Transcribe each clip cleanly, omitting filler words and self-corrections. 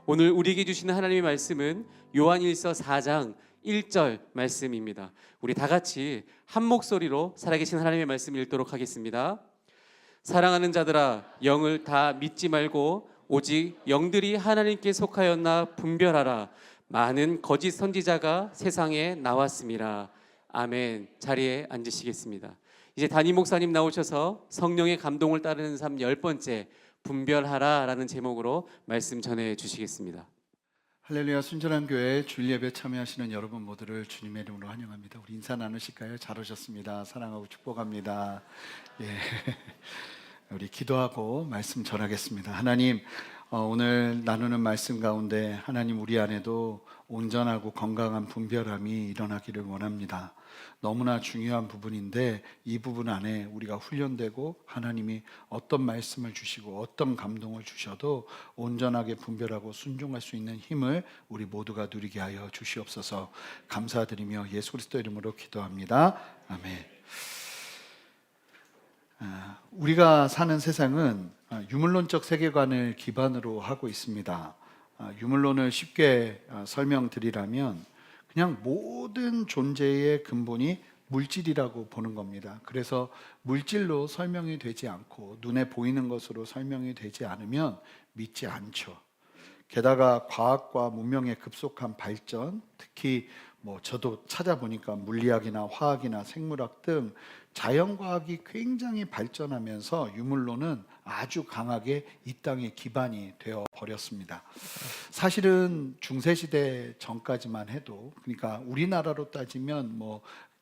오늘 우리에게 주시는 하나님의 말씀은 요한일서 4장 1절 말씀입니다. 우리 다 같이 한 목소리로 살아계신 하나님의 말씀을 읽도록 하겠습니다. 사랑하는 자들아, 영을 다 믿지 말고 오직 영들이 하나님께 속하였나 분별하라. 많은 거짓 선지자가 세상에 나왔습니다. 아멘. 자리에 앉으시겠습니다. 이제 담임 목사님 나오셔서 성령의 감동을 따르는 삶 10번째 분별하라 라는 제목으로 말씀 전해 주시겠습니다. 할렐루야. 순전한 교회 주일 예배 참여하시는 여러분 모두를 주님의 이름으로 환영합니다. 우리 인사 나누실까요? 잘 오셨습니다. 사랑하고 축복합니다. 우리 기도하고 말씀 전하겠습니다. 하나님, 오늘 나누는 말씀 가운데 하나님 우리 안에도 온전하고 건강한 분별함이 일어나기를 원합니다. 너무나 중요한 부분인데 이 부분 안에 우리가 훈련되고 하나님이 어떤 말씀을 주시고 어떤 감동을 주셔도 온전하게 분별하고 순종할 수 있는 힘을 우리 모두가 누리게 하여 주시옵소서. 감사드리며 예수 그리스도 이름으로 기도합니다. 아멘. 우리가 사는 세상은 유물론적 세계관을 기반으로 하고 있습니다. 유물론을 쉽게 설명드리라면 그냥 모든 존재의 근본이 물질이라고 보는 겁니다. 그래서 물질로 설명이 되지 않고 눈에 보이는 것으로 설명이 되지 않으면 믿지 않죠. 게다가 과학과 문명의 급속한 발전, 특히 저도 찾아보니까 물리학이나 화학이나 생물학 등 자연과학이 굉장히 발전하면서 유물론은 아주 강하게 이 땅의 기반이 되어 버렸습니다. 사실은 중세시대 전까지만 해도, 그러니까 우리나라로 따지면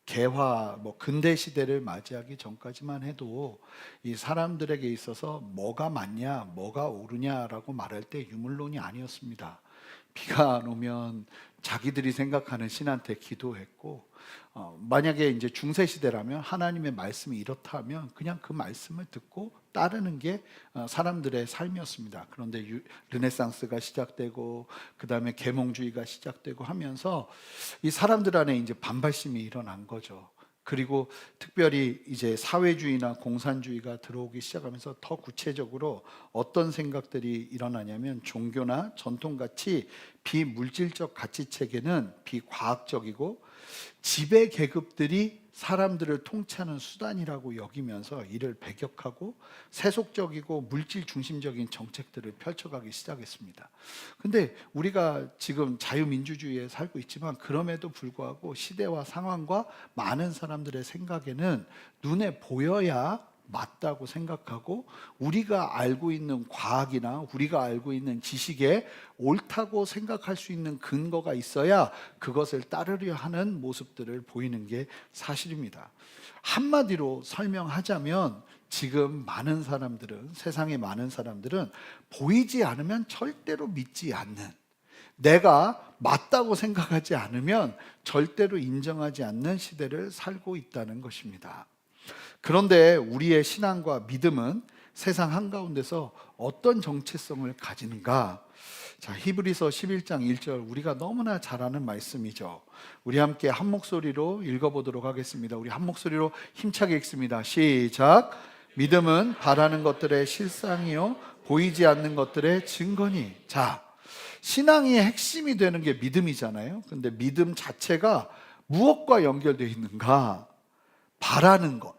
개화, 근대 시대를 맞이하기 전까지만 해도 이 사람들에게 있어서 뭐가 맞냐, 뭐가 옳으냐라고 말할 때 유물론이 아니었습니다. 비가 안 오면 자기들이 생각하는 신한테 기도했고, 만약에 이제 중세 시대라면 하나님의 말씀이 이렇다면 그냥 그 말씀을 듣고 따르는 게 사람들의 삶이었습니다. 그런데 르네상스가 시작되고 그 다음에 계몽주의가 시작되고 하면서 이 사람들 안에 이제 반발심이 일어난 거죠. 그리고 특별히 이제 사회주의나 공산주의가 들어오기 시작하면서 더 구체적으로 어떤 생각들이 일어나냐면 종교나 전통같이 비물질적 가치체계는 비과학적이고 지배 계급들이 사람들을 통치하는 수단이라고 여기면서 이를 배격하고 세속적이고 물질 중심적인 정책들을 펼쳐가기 시작했습니다. 근데 우리가 지금 자유민주주의에 살고 있지만 그럼에도 불구하고 시대와 상황과 많은 사람들의 생각에는 눈에 보여야 맞다고 생각하고 우리가 알고 있는 과학이나 우리가 알고 있는 지식에 옳다고 생각할 수 있는 근거가 있어야 그것을 따르려 하는 모습들을 보이는 게 사실입니다. 한마디로 설명하자면 지금 많은 사람들은, 세상의 많은 사람들은 보이지 않으면 절대로 믿지 않는, 내가 맞다고 생각하지 않으면 절대로 인정하지 않는 시대를 살고 있다는 것입니다. 그런데 우리의 신앙과 믿음은 세상 한가운데서 어떤 정체성을 가지는가? 자, 히브리서 11장 1절 우리가 너무나 잘 아는 말씀이죠. 우리 함께 한 목소리로 읽어보도록 하겠습니다. 우리 한 목소리로 힘차게 읽습니다. 시작. 믿음은 바라는 것들의 실상이요 보이지 않는 것들의 증거니. 자, 신앙의 핵심이 되는 게 믿음이잖아요. 근데 믿음 자체가 무엇과 연결되어 있는가? 바라는 것.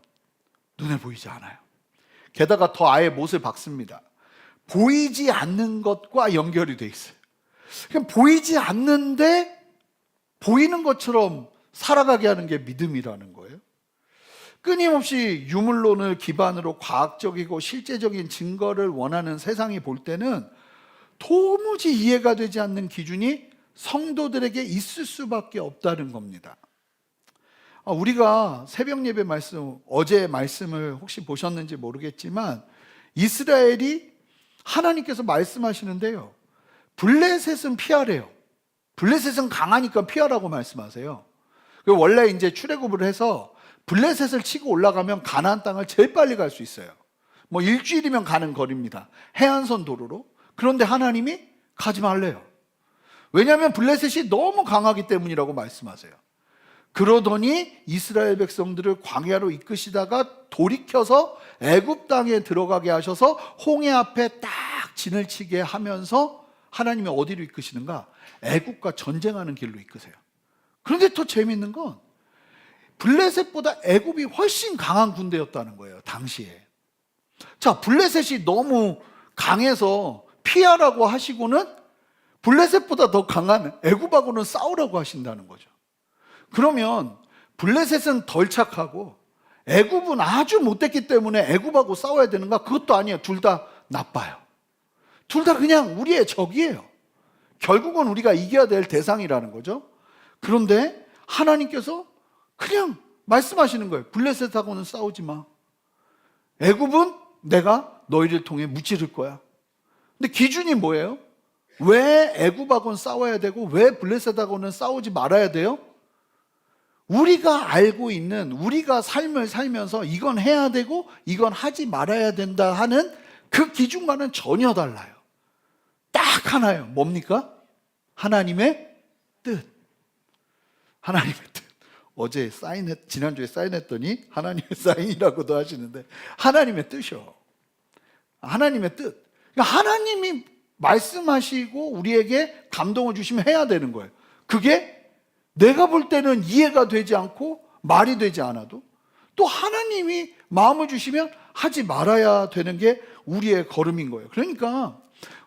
눈에 보이지 않아요. 게다가 더 아예 못을 박습니다. 보이지 않는 것과 연결이 돼 있어요. 그냥 보이지 않는데 보이는 것처럼 살아가게 하는 게 믿음이라는 거예요. 끊임없이 유물론을 기반으로 과학적이고 실제적인 증거를 원하는 세상이 볼 때는 도무지 이해가 되지 않는 기준이 성도들에게 있을 수밖에 없다는 겁니다. 우리가 새벽 예배 말씀, 어제 말씀을 혹시 보셨는지 모르겠지만 이스라엘이 하나님께서 말씀하시는데요, 블레셋은 피하래요. 블레셋은 강하니까 피하라고 말씀하세요. 원래 이제 출애굽을 해서 블레셋을 치고 올라가면 가나안 땅을 제일 빨리 갈 수 있어요. 일주일이면 가는 거리입니다. 해안선 도로로. 그런데 하나님이 가지 말래요. 왜냐하면 블레셋이 너무 강하기 때문이라고 말씀하세요. 그러더니 이스라엘 백성들을 광야로 이끄시다가 돌이켜서 애굽 땅에 들어가게 하셔서 홍해 앞에 딱 진을 치게 하면서 하나님이 어디로 이끄시는가? 애국과 전쟁하는 길로 이끄세요. 그런데 더 재미있는 건 블레셋보다 애굽이 훨씬 강한 군대였다는 거예요, 당시에. 자, 블레셋이 너무 강해서 피하라고 하시고는 블레셋보다 더 강한 애굽하고는 싸우라고 하신다는 거죠. 그러면 블레셋은 덜 착하고 애굽은 아주 못됐기 때문에 애굽하고 싸워야 되는가? 그것도 아니에요. 둘 다 나빠요. 둘 다 그냥 우리의 적이에요. 결국은 우리가 이겨야 될 대상이라는 거죠. 그런데 하나님께서 그냥 말씀하시는 거예요. 블레셋하고는 싸우지 마. 애굽은 내가 너희를 통해 무찌를 거야. 근데 기준이 뭐예요? 왜 애굽하고는 싸워야 되고 왜 블레셋하고는 싸우지 말아야 돼요? 우리가 알고 있는, 우리가 삶을 살면서 이건 해야 되고 이건 하지 말아야 된다 하는 그 기준과는 전혀 달라요. 딱 하나예요. 뭡니까? 하나님의 뜻. 하나님의 뜻. 어제 지난주에 사인했더니 하나님의 사인이라고도 하시는데 하나님의 뜻이요. 하나님의 뜻. 그러니까 하나님이 말씀하시고 우리에게 감동을 주시면 해야 되는 거예요. 그게 내가 볼 때는 이해가 되지 않고 말이 되지 않아도 또 하나님이 마음을 주시면 하지 말아야 되는 게 우리의 걸음인 거예요. 그러니까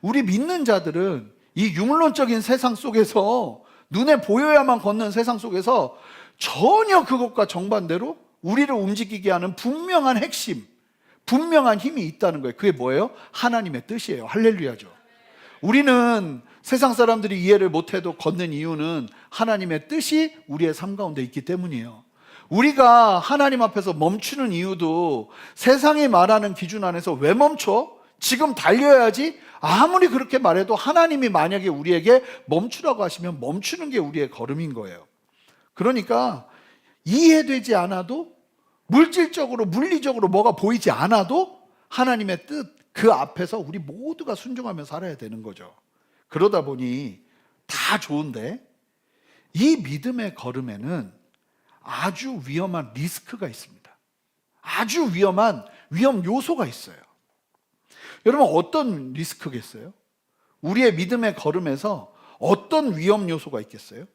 우리 믿는 자들은 이 유물론적인 세상 속에서 눈에 보여야만 걷는 세상 속에서 전혀 그것과 정반대로 우리를 움직이게 하는 분명한 핵심, 분명한 힘이 있다는 거예요. 그게 뭐예요? 하나님의 뜻이에요. 할렐루야죠. 우리는 세상 사람들이 이해를 못해도 걷는 이유는 하나님의 뜻이 우리의 삶 가운데 있기 때문이에요. 우리가 하나님 앞에서 멈추는 이유도 세상이 말하는 기준 안에서 왜 멈춰? 지금 달려야지. 아무리 그렇게 말해도 하나님이 만약에 우리에게 멈추라고 하시면 멈추는 게 우리의 걸음인 거예요. 그러니까 이해되지 않아도 물질적으로 물리적으로 뭐가 보이지 않아도 하나님의 뜻 그 앞에서 우리 모두가 순종하며 살아야 되는 거죠. 그러다 보니 다 좋은데 이 믿음의 걸음에는 아주 위험한 리스크가 있습니다. 아주 위험한 위험 요소가 있어요. 여러분 어떤 리스크겠어요? 우리의 믿음의 걸음에서 어떤 위험 요소가 있겠어요?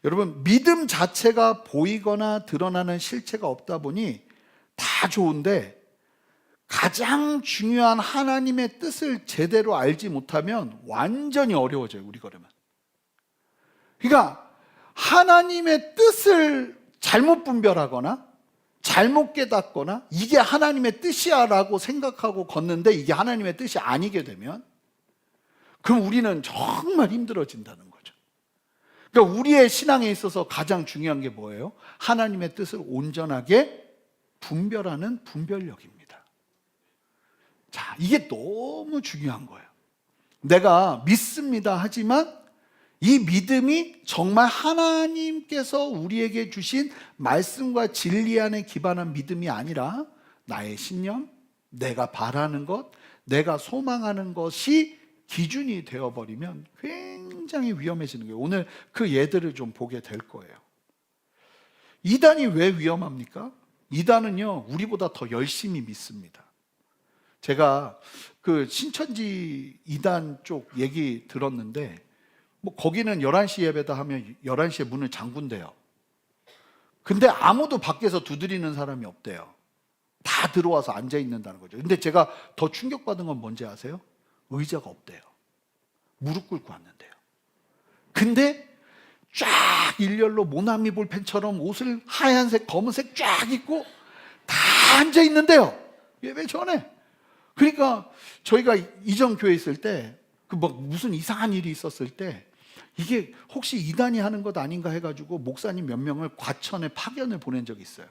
여러분 믿음 자체가 보이거나 드러나는 실체가 없다 보니 다 좋은데 가장 중요한 하나님의 뜻을 제대로 알지 못하면 완전히 어려워져요, 우리 걸음은. 그러니까 하나님의 뜻을 잘못 분별하거나 잘못 깨닫거나 이게 하나님의 뜻이야 라고 생각하고 걷는데 이게 하나님의 뜻이 아니게 되면 그럼 우리는 정말 힘들어진다는 거죠. 그러니까 우리의 신앙에 있어서 가장 중요한 게 뭐예요? 하나님의 뜻을 온전하게 분별하는 분별력입니다. 자, 이게 너무 중요한 거예요. 내가 믿습니다 하지만 이 믿음이 정말 하나님께서 우리에게 주신 말씀과 진리 안에 기반한 믿음이 아니라 나의 신념, 내가 바라는 것, 내가 소망하는 것이 기준이 되어버리면 굉장히 위험해지는 거예요. 오늘 그 예들을 좀 보게 될 거예요. 이단이 왜 위험합니까? 이단은요, 우리보다 더 열심히 믿습니다. 제가 그 신천지 이단 쪽 얘기 들었는데 뭐 거기는 11시 예배다 하면 11시에 문을 잠군대요. 근데 아무도 밖에서 두드리는 사람이 없대요. 다 들어와서 앉아 있는다는 거죠. 근데 제가 더 충격받은 건 뭔지 아세요? 의자가 없대요. 무릎 꿇고 왔는데요. 근데 쫙 일렬로 모나미 볼펜처럼 옷을 하얀색, 검은색 쫙 입고 다 앉아 있는데요. 예배 전에. 그러니까 저희가 이전 교회 있을 때 그 뭐 무슨 이상한 일이 있었을 때 이게 혹시 이단이 하는 것 아닌가 해가지고 목사님 몇 명을 과천에 파견을 보낸 적이 있어요.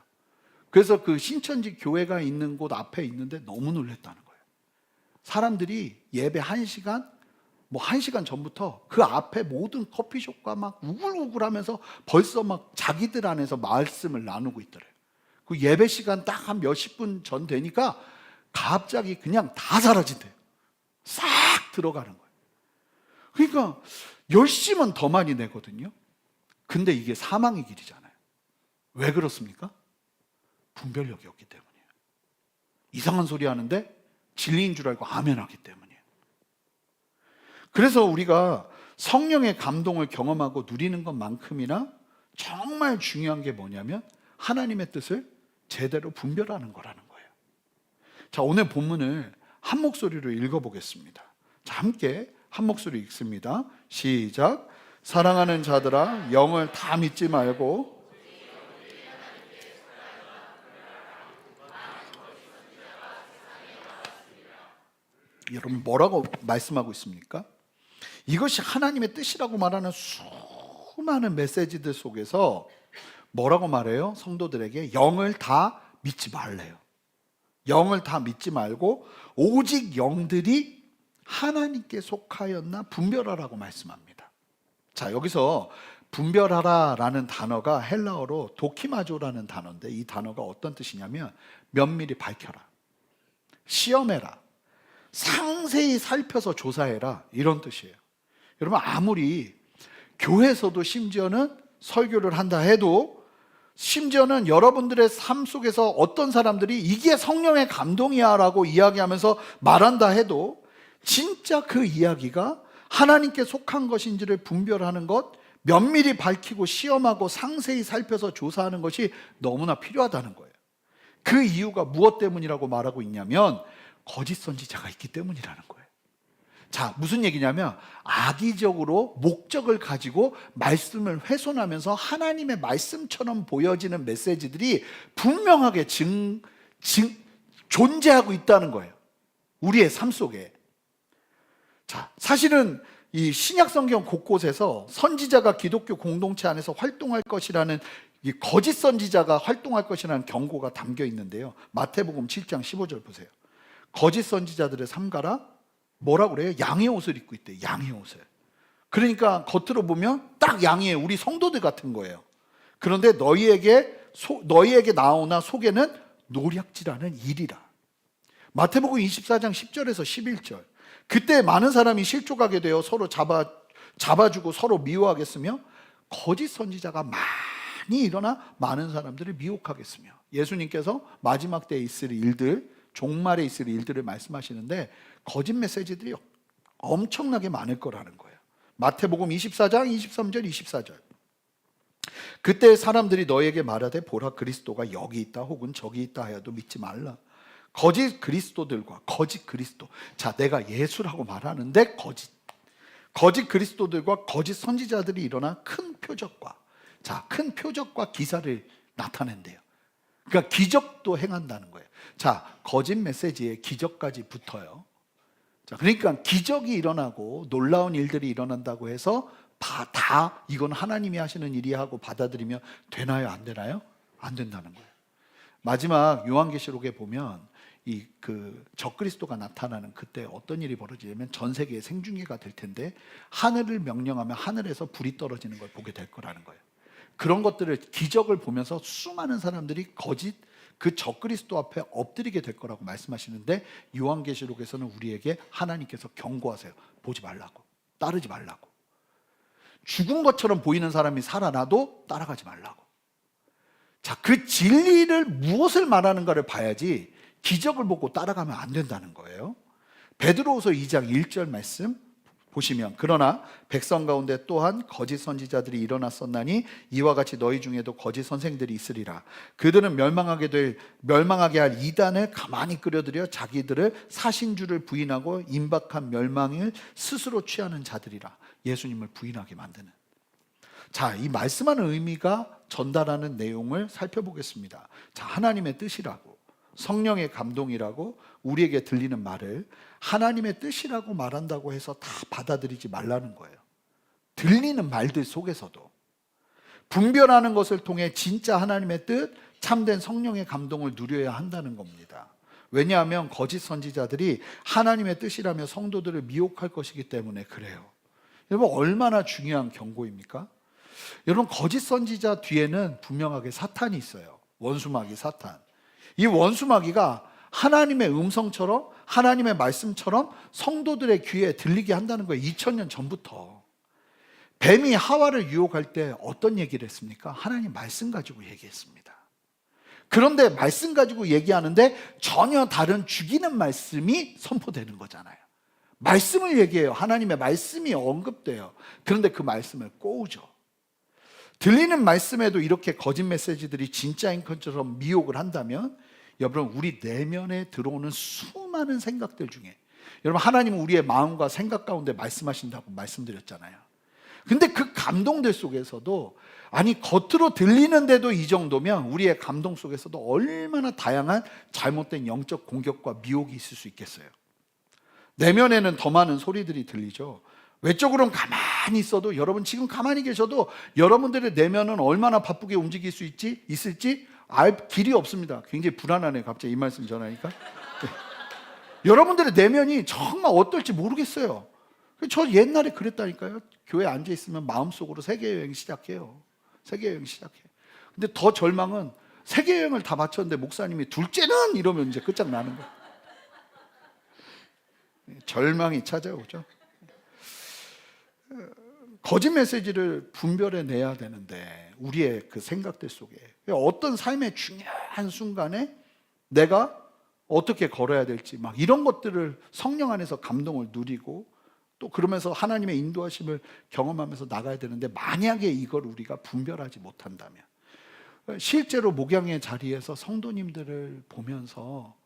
그래서 그 신천지 교회가 있는 곳 앞에 있는데 너무 놀랬다는 거예요. 사람들이 예배 1시간, 뭐 1시간 전부터 그 앞에 모든 커피숍과 막 우글우글 하면서 벌써 막 자기들 안에서 말씀을 나누고 있더래요. 그 예배 시간 딱 한 몇십 분 전 되니까 갑자기 그냥 다 사라진대요. 싹 들어가는 거예요. 그러니까 열심은 더 많이 내거든요. 근데 이게 사망의 길이잖아요. 왜 그렇습니까? 분별력이 없기 때문이에요. 이상한 소리 하는데 진리인 줄 알고 아멘 하기 때문이에요. 그래서 우리가 성령의 감동을 경험하고 누리는 것만큼이나 정말 중요한 게 뭐냐면 하나님의 뜻을 제대로 분별하는 거라는 거예요. 자, 오늘 본문을 한 목소리로 읽어보겠습니다. 자, 함께 한 목소리 읽습니다. 시작. 사랑하는 자들아, 영을 다 믿지 말고 여러분 뭐라고 말씀하고 있습니까? 이것이 하나님의 뜻이라고 말하는 수많은 메시지들 속에서 뭐라고 말해요? 성도들에게 영을 다 믿지 말래요. 영을 다 믿지 말고 오직 영들이 하나님께 속하였나 분별하라고 말씀합니다. 자, 여기서 분별하라라는 단어가 헬라어로 도키마조라는 단어인데 이 단어가 어떤 뜻이냐면 면밀히 밝혀라, 시험해라, 상세히 살펴서 조사해라, 이런 뜻이에요. 여러분, 아무리 교회에서도 심지어는 설교를 한다 해도, 심지어는 여러분들의 삶 속에서 어떤 사람들이 이게 성령의 감동이야 라고 이야기하면서 말한다 해도 진짜 그 이야기가 하나님께 속한 것인지를 분별하는 것, 면밀히 밝히고 시험하고 상세히 살펴서 조사하는 것이 너무나 필요하다는 거예요. 그 이유가 무엇 때문이라고 말하고 있냐면 거짓 선지자가 있기 때문이라는 거예요. 자, 무슨 얘기냐면 악의적으로 목적을 가지고 말씀을 훼손하면서 하나님의 말씀처럼 보여지는 메시지들이 분명하게 존재하고 있다는 거예요. 우리의 삶 속에. 자, 사실은 이 신약 성경 곳곳에서 선지자가 기독교 공동체 안에서 활동할 것이라는, 이 거짓 선지자가 활동할 것이라는 경고가 담겨 있는데요. 마태복음 7장 15절 보세요. 거짓 선지자들의 삼가라, 뭐라고 그래요? 양의 옷을 입고 있대요. 양의 옷을. 그러니까 겉으로 보면 딱 양의 우리 성도들 같은 거예요. 그런데 너희에게 나오나 속에는 노략질하는 일이라. 마태복음 24장 10절에서 11절. 그때 많은 사람이 실족하게 되어 서로 잡아주고 서로 미워하겠으며 거짓 선지자가 많이 일어나 많은 사람들을 미혹하겠으며. 예수님께서 마지막 때에 있을 일들, 종말에 있을 일들을 말씀하시는데 거짓 메시지들이 엄청나게 많을 거라는 거예요. 마태복음 24장 23절 24절. 그때 사람들이 너에게 말하되 보라, 그리스도가 여기 있다 혹은 저기 있다 하여도 믿지 말라. 거짓 그리스도들과 거짓 그리스도. 자, 내가 예수라고 말하는데 거짓 그리스도들과 거짓 선지자들이 일어나 큰 표적과, 자, 큰 표적과 기사를 나타낸대요. 그러니까 기적도 행한다는 거예요. 자, 거짓 메시지에 기적까지 붙어요. 자, 그러니까 기적이 일어나고 놀라운 일들이 일어난다고 해서 다 이건 하나님이 하시는 일이야 하고 받아들이면 되나요? 안 되나요? 안 된다는 거예요. 마지막 요한계시록에 보면 그 적그리스도가 나타나는 그때 어떤 일이 벌어지냐면 전 세계에 생중계가 될 텐데 하늘을 명령하면 하늘에서 불이 떨어지는 걸 보게 될 거라는 거예요. 그런 것들을, 기적을 보면서 수많은 사람들이 그 적그리스도 앞에 엎드리게 될 거라고 말씀하시는데 요한계시록에서는 우리에게 하나님께서 경고하세요. 보지 말라고, 따르지 말라고. 죽은 것처럼 보이는 사람이 살아나도 따라가지 말라고. 자, 그 진리를 무엇을 말하는가를 봐야지 기적을 보고 따라가면 안 된다는 거예요. 베드로후서 2장 1절 말씀 보시면, 그러나 백성 가운데 또한 거짓 선지자들이 일어났었나니 이와 같이 너희 중에도 거짓 선생들이 있으리라. 그들은 멸망하게 할 이단을 가만히 끌어들여 자기들을 사신주를 부인하고 임박한 멸망을 스스로 취하는 자들이라. 예수님을 부인하게 만드는. 자, 이 말씀하는 의미가 전달하는 내용을 살펴보겠습니다. 자, 하나님의 뜻이라고, 성령의 감동이라고 우리에게 들리는 말을 하나님의 뜻이라고 말한다고 해서 다 받아들이지 말라는 거예요. 들리는 말들 속에서도 분별하는 것을 통해 진짜 하나님의 뜻, 참된 성령의 감동을 누려야 한다는 겁니다. 왜냐하면 거짓 선지자들이 하나님의 뜻이라며 성도들을 미혹할 것이기 때문에 그래요. 여러분, 얼마나 중요한 경고입니까? 여러분, 거짓 선지자 뒤에는 분명하게 사탄이 있어요. 원수마귀 사탄. 이 원수마귀가 하나님의 음성처럼, 하나님의 말씀처럼 성도들의 귀에 들리게 한다는 거예요. 2000년 전부터. 뱀이 하와를 유혹할 때 어떤 얘기를 했습니까? 하나님 말씀 가지고 얘기했습니다. 그런데 말씀 가지고 얘기하는데 전혀 다른 죽이는 말씀이 선포되는 거잖아요. 말씀을 얘기해요. 하나님의 말씀이 언급돼요. 그런데 그 말씀을 꼬우죠. 들리는 말씀에도 이렇게 거짓 메시지들이 진짜인 것처럼 미혹을 한다면 여러분, 우리 내면에 들어오는 수많은 생각들 중에, 여러분, 하나님은 우리의 마음과 생각 가운데 말씀하신다고 말씀드렸잖아요. 근데 그 감동들 속에서도, 아니 겉으로 들리는데도 이 정도면 우리의 감동 속에서도 얼마나 다양한 잘못된 영적 공격과 미혹이 있을 수 있겠어요. 내면에는 더 많은 소리들이 들리죠. 외적으로는 가만히 있어도, 여러분 지금 가만히 계셔도 여러분들의 내면은 얼마나 바쁘게 움직일 수 있을지 알 길이 없습니다. 굉장히 불안하네요. 갑자기 이 말씀 전하니까. 네. 여러분들의 내면이 정말 어떨지 모르겠어요. 저 옛날에 그랬다니까요. 교회 앉아 있으면 마음속으로 세계 여행 시작해요. 세계 여행 시작해. 근데 더 절망은 세계 여행을 다 마쳤는데 목사님이 둘째는 이러면 이제 끝장나는 거예요. 절망이 찾아오죠. 거짓 메시지를 분별해 내야 되는데, 우리의 그 생각들 속에 어떤 삶의 중요한 순간에 내가 어떻게 걸어야 될지 막 이런 것들을 성령 안에서 감동을 누리고 또 그러면서 하나님의 인도하심을 경험하면서 나가야 되는데, 만약에 이걸 우리가 분별하지 못한다면, 실제로 목양의 자리에서 성도님들을 보면서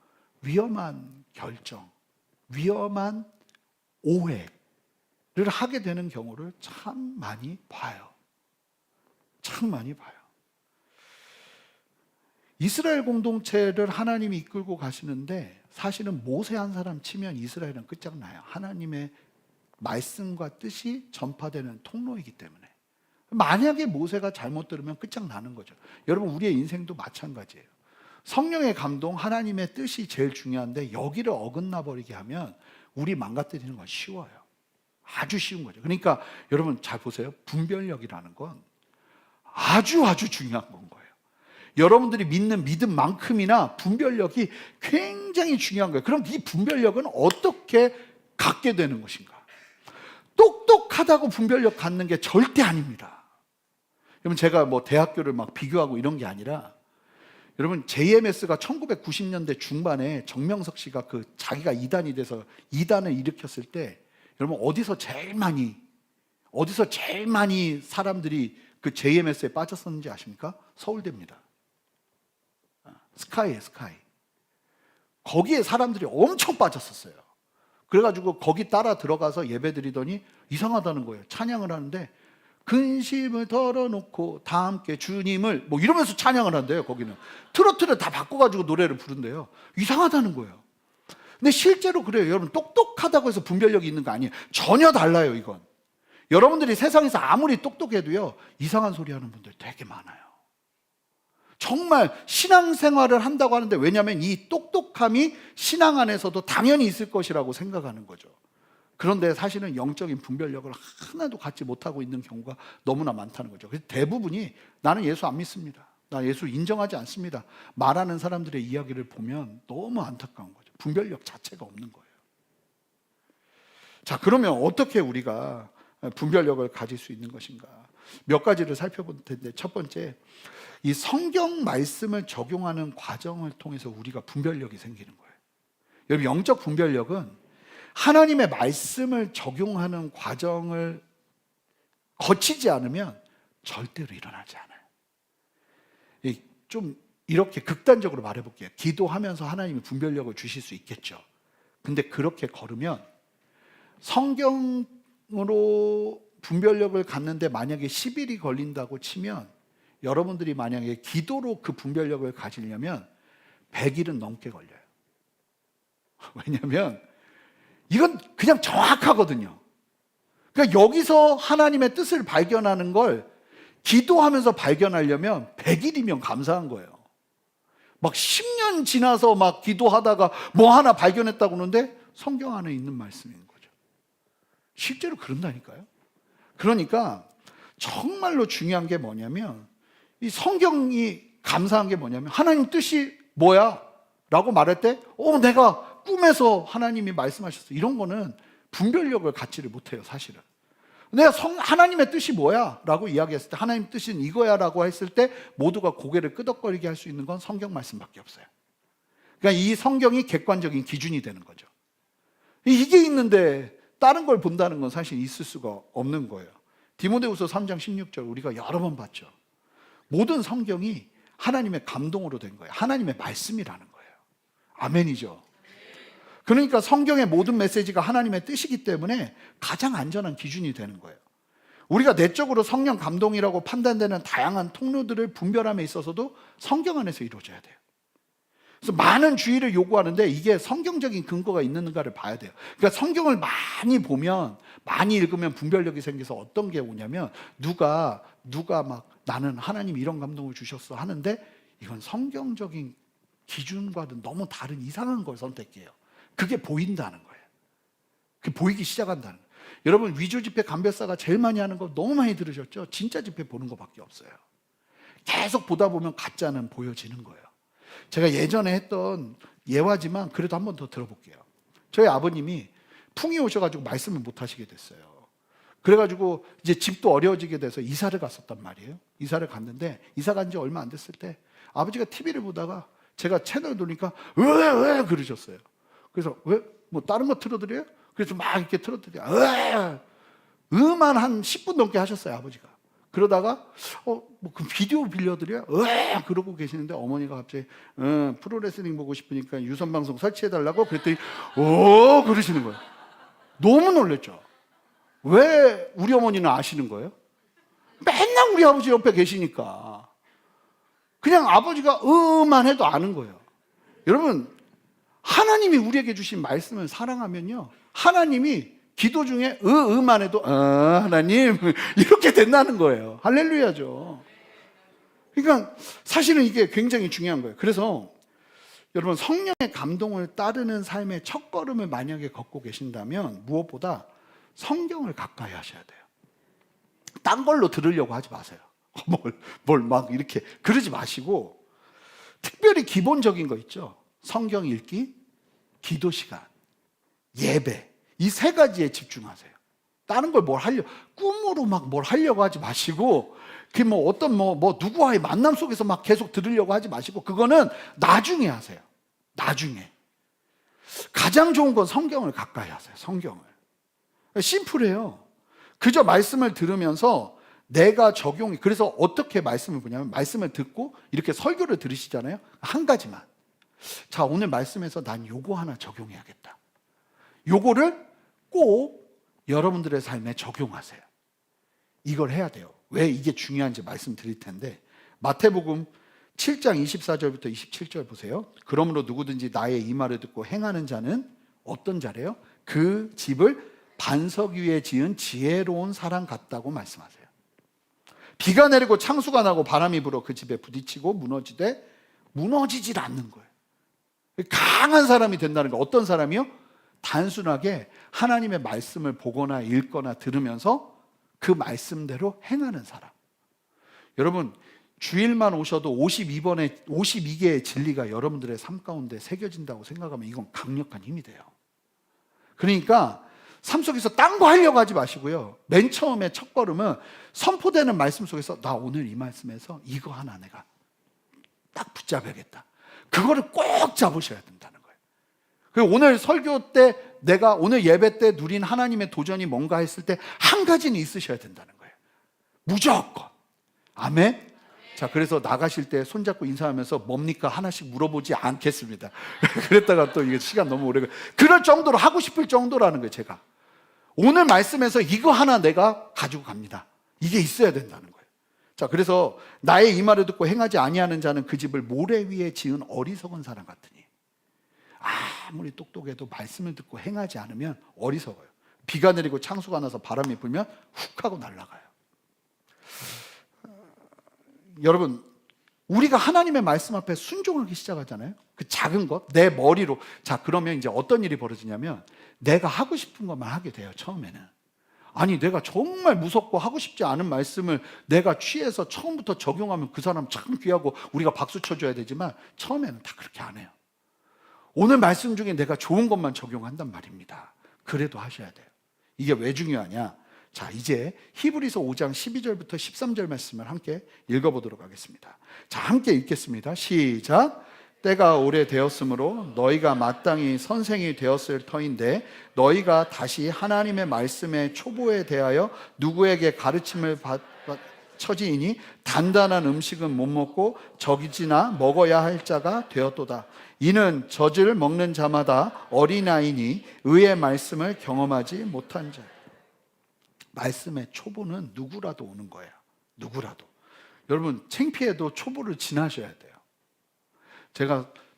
위험한 결정, 위험한 오해를 하게 되는 경우를 참 많이 봐요. 참 많이 봐요. 이스라엘 공동체를 하나님이 이끌고 가시는데, 사실은 모세 한 사람 치면 이스라엘은 끝장나요. 하나님의 말씀과 뜻이 전파되는 통로이기 때문에. 만약에 모세가 잘못 들으면 끝장나는 거죠. 여러분, 우리의 인생도 마찬가지예요. 성령의 감동, 하나님의 뜻이 제일 중요한데 여기를 어긋나 버리게 하면 우리 망가뜨리는 건 쉬워요. 아주 쉬운 거죠. 그러니까 여러분 잘 보세요. 분별력이라는 건 아주 중요한 건 거예요. 여러분들이 믿는 믿음만큼이나 분별력이 굉장히 중요한 거예요. 그럼 이 분별력은 어떻게 갖게 되는 것인가? 똑똑하다고 분별력 갖는 게 절대 아닙니다. 여러분, 제가 뭐 대학교를 막 비교하고 이런 게 아니라, 여러분 JMS가 1990년대 중반에 정명석 씨가 그 자기가 이단이 돼서 이단을 일으켰을 때, 여러분 어디서 제일 많이 사람들이 그 JMS에 빠졌었는지 아십니까? 서울대입니다. 스카이에 스카이. 거기에 사람들이 엄청 빠졌었어요. 그래가지고 거기 따라 들어가서 예배 드리더니 이상하다는 거예요. 찬양을 하는데 근심을 덜어놓고 다 함께 주님을 뭐 이러면서 찬양을 한대요. 거기는 트로트를 다 바꿔가지고 노래를 부른대요. 이상하다는 거예요. 근데 실제로 그래요. 여러분, 똑똑하다고 해서 분별력이 있는 거 아니에요. 전혀 달라요. 이건 여러분들이 세상에서 아무리 똑똑해도요, 이상한 소리 하는 분들 되게 많아요. 정말 신앙생활을 한다고 하는데, 왜냐하면 이 똑똑함이 신앙 안에서도 당연히 있을 것이라고 생각하는 거죠. 그런데 사실은 영적인 분별력을 하나도 갖지 못하고 있는 경우가 너무나 많다는 거죠. 그래서 대부분이 나는 예수 안 믿습니다, 나 예수 인정하지 않습니다 말하는 사람들의 이야기를 보면 너무 안타까운 거죠. 분별력 자체가 없는 거예요. 자, 그러면 어떻게 우리가 분별력을 가질 수 있는 것인가? 몇 가지를 살펴볼 텐데, 첫 번째, 이 성경 말씀을 적용하는 과정을 통해서 우리가 분별력이 생기는 거예요. 여러분, 영적 분별력은 하나님의 말씀을 적용하는 과정을 거치지 않으면 절대로 일어나지 않아요. 좀 이렇게 극단적으로 말해볼게요. 기도하면서 하나님이 분별력을 주실 수 있겠죠. 근데 그렇게 걸으면, 성경으로 분별력을 갖는데 만약에 10일이 걸린다고 치면, 여러분들이 만약에 기도로 그 분별력을 가지려면 100일은 넘게 걸려요. 왜냐하면 이건 그냥 정확하거든요. 그러니까 여기서 하나님의 뜻을 발견하는 걸 기도하면서 발견하려면 100일이면 감사한 거예요. 막 10년 지나서 막 기도하다가 뭐 하나 발견했다고 하는데 성경 안에 있는 말씀인 거죠. 실제로 그런다니까요. 그러니까 정말로 중요한 게 뭐냐면, 이 성경이 감사한 게 뭐냐면, 하나님 뜻이 뭐야? 라고 말할 때 내가 꿈에서 하나님이 말씀하셨어, 이런 거는 분별력을 갖지를 못해요. 사실은 내가 하나님의 뜻이 뭐야? 라고 이야기했을 때, 하나님 뜻은 이거야 라고 했을 때 모두가 고개를 끄덕거리게 할 수 있는 건 성경 말씀밖에 없어요. 그러니까 이 성경이 객관적인 기준이 되는 거죠. 이게 있는데 다른 걸 본다는 건 사실 있을 수가 없는 거예요. 디모데후서 3장 16절 우리가 여러 번 봤죠. 모든 성경이 하나님의 감동으로 된 거예요. 하나님의 말씀이라는 거예요. 아멘이죠. 그러니까 성경의 모든 메시지가 하나님의 뜻이기 때문에 가장 안전한 기준이 되는 거예요. 우리가 내적으로 성령 감동이라고 판단되는 다양한 통로들을 분별함에 있어서도 성경 안에서 이루어져야 돼요. 그래서 많은 주의를 요구하는데 이게 성경적인 근거가 있는가를 봐야 돼요. 그러니까 성경을 많이 보면, 많이 읽으면 분별력이 생겨서 어떤 게 오냐면 누가 막 나는 하나님 이런 감동을 주셨어 하는데 이건 성경적인 기준과는 너무 다른 이상한 걸 선택해요. 그게 보인다는 거예요. 그게 보이기 시작한다는 거예요. 여러분 위조 집회 감별사가 제일 많이 하는 거 너무 많이 들으셨죠? 진짜 집회 보는 거밖에 없어요. 계속 보다 보면 가짜는 보여지는 거예요. 제가 예전에 했던 예화지만 그래도 한 번 더 들어볼게요. 저희 아버님이 풍이 오셔가지고 말씀을 못 하시게 됐어요. 그래가지고 이제 집도 어려워지게 돼서 이사를 갔었단 말이에요. 이사를 갔는데 이사 간 지 얼마 안 됐을 때 아버지가 TV를 보다가 제가 채널 돌리니까 왜 그러셨어요. 그래서 왜? 뭐 다른 거 틀어드려요? 그래서 막 이렇게 틀어드려요. 음만 한 10분 넘게 하셨어요, 아버지가. 그러다가 뭐 그 비디오 빌려드려요? 그러고 계시는데 어머니가 갑자기 프로레슬링 보고 싶으니까 유선 방송 설치해달라고 그랬더니 그러시는 거예요. 너무 놀랬죠. 왜 우리 어머니는 아시는 거예요? 맨날 우리 아버지 옆에 계시니까 그냥 아버지가 만 해도 아는 거예요. 여러분 하나님이 우리에게 주신 말씀을 사랑하면요 하나님이 기도 중에 만 해도 하나님 이렇게 된다는 거예요. 할렐루야죠. 그러니까 사실은 이게 굉장히 중요한 거예요. 그래서 여러분 성령의 감동을 따르는 삶의 첫걸음을 만약에 걷고 계신다면 무엇보다 성경을 가까이 하셔야 돼요. 딴 걸로 들으려고 하지 마세요. 뭘 막 이렇게 그러지 마시고 특별히 기본적인 거 있죠. 성경 읽기, 기도 시간, 예배 이 세 가지에 집중하세요. 다른 걸 꿈으로 막 뭘 하려고 하지 마시고 그 어떤 누구와의 만남 속에서 막 계속 들으려고 하지 마시고 그거는 나중에 하세요. 나중에. 가장 좋은 건 성경을 가까이 하세요. 성경을. 심플해요. 그저 말씀을 들으면서 내가 그래서 어떻게 말씀을 보냐면 말씀을 듣고 이렇게 설교를 들으시잖아요. 한 가지만. 자, 오늘 말씀에서 난 요거 하나 적용해야겠다. 요거를 꼭 여러분들의 삶에 적용하세요. 이걸 해야 돼요. 왜 이게 중요한지 말씀드릴 텐데 마태복음 7장 24절부터 27절 보세요. 그러므로 누구든지 나의 이 말을 듣고 행하는 자는 어떤 자래요? 그 집을 반석 위에 지은 지혜로운 사람 같다고 말씀하세요. 비가 내리고 창수가 나고 바람이 불어 그 집에 부딪히고 무너지질 않는 거예요. 강한 사람이 된다는 거. 어떤 사람이요? 단순하게 하나님의 말씀을 보거나 읽거나 들으면서 그 말씀대로 행하는 사람. 여러분 주일만 오셔도 52개의 진리가 여러분들의 삶 가운데 새겨진다고 생각하면 이건 강력한 힘이 돼요. 그러니까 삶 속에서 딴 거 하려고 하지 마시고요. 맨 처음에 첫걸음은 선포되는 말씀 속에서 나 오늘 이 말씀에서 이거 하나 내가 딱 붙잡아야겠다. 그거를 꼭 잡으셔야 된다는 거예요. 그리고 오늘 설교 때 내가 오늘 예배 때 누린 하나님의 도전이 뭔가 했을 때 한 가지는 있으셔야 된다는 거예요. 무조건. 아멘. 자, 그래서 나가실 때 손잡고 인사하면서 뭡니까 하나씩 물어보지 않겠습니다. 그랬다가 또 이게 시간 너무 오래 그럴 정도로 하고 싶을 정도라는 거예요. 제가 오늘 말씀에서 이거 하나 내가 가지고 갑니다. 이게 있어야 된다는 거예요. 자, 그래서 나의 이 말을 듣고 행하지 아니하는 자는 그 집을 모래 위에 지은 어리석은 사람 같으니 아무리 똑똑해도 말씀을 듣고 행하지 않으면 어리석어요. 비가 내리고 창수가 나서 바람이 불면 훅 하고 날아가요. 여러분 우리가 하나님의 말씀 앞에 순종하기 시작하잖아요. 그 작은 것, 내 머리로. 자, 그러면 이제 어떤 일이 벌어지냐면 내가 하고 싶은 것만 하게 돼요. 처음에는. 아니 내가 정말 무섭고 하고 싶지 않은 말씀을 내가 취해서 처음부터 적용하면 그 사람 참 귀하고 우리가 박수 쳐줘야 되지만 처음에는 다 그렇게 안 해요. 오늘 말씀 중에 내가 좋은 것만 적용한단 말입니다. 그래도 하셔야 돼요. 이게 왜 중요하냐? 자, 이제 히브리서 5장 12절부터 13절 말씀을 함께 읽어보도록 하겠습니다. 자, 함께 읽겠습니다. 시작. 때가 오래되었으므로 너희가 마땅히 선생이 되었을 터인데 너희가 다시 하나님의 말씀의 초보에 대하여 누구에게 가르침을 처지이니 단단한 음식은 못 먹고 적이지나 먹어야 할 자가 되었도다. 이는 젖을 먹는 자마다 어린아이니 의의 말씀을 경험하지 못한 자. 말씀의 초보는 누구라도 오는 거예요. 누구라도. 여러분 창피해도 초보를 지나셔야 돼요.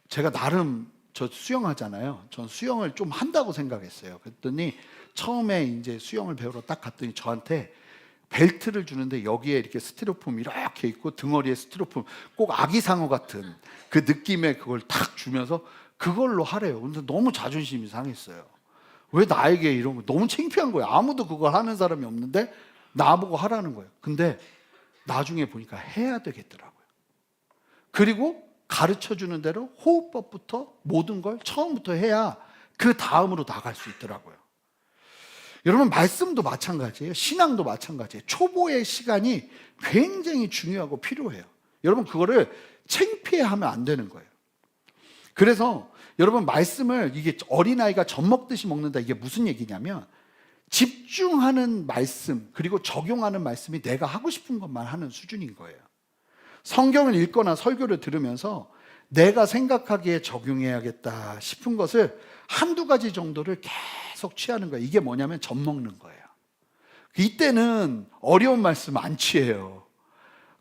제가 나름 저 수영하잖아요. 전 수영을 좀 한다고 생각했어요. 그랬더니 처음에 이제 수영을 배우러 딱 갔더니 저한테 벨트를 주는데 여기에 이렇게 스티로폼 이렇게 있고 등어리에 스티로폼 꼭 아기상어 같은 그 느낌의 그걸 탁 주면서 그걸로 하래요. 근데 너무 자존심이 상했어요. 왜 나에게 이런 거 너무 창피한 거예요. 아무도 그걸 하는 사람이 없는데 나보고 하라는 거예요. 근데 나중에 보니까 해야 되겠더라고요. 그리고 가르쳐주는 대로 호흡법부터 모든 걸 처음부터 해야 그 다음으로 나갈 수 있더라고요. 여러분 말씀도 마찬가지예요. 신앙도 마찬가지예요. 초보의 시간이 굉장히 중요하고 필요해요. 여러분 그거를 창피해하면 안 되는 거예요. 그래서 여러분 말씀을 이게 어린아이가 젖 먹듯이 먹는다 이게 무슨 얘기냐면 집중하는 말씀 그리고 적용하는 말씀이 내가 하고 싶은 것만 하는 수준인 거예요. 성경을 읽거나 설교를 들으면서 내가 생각하기에 적용해야겠다 싶은 것을 한두 가지 정도를 계속 취하는 거예요. 이게 뭐냐면 젖 먹는 거예요. 이때는 어려운 말씀 안 취해요.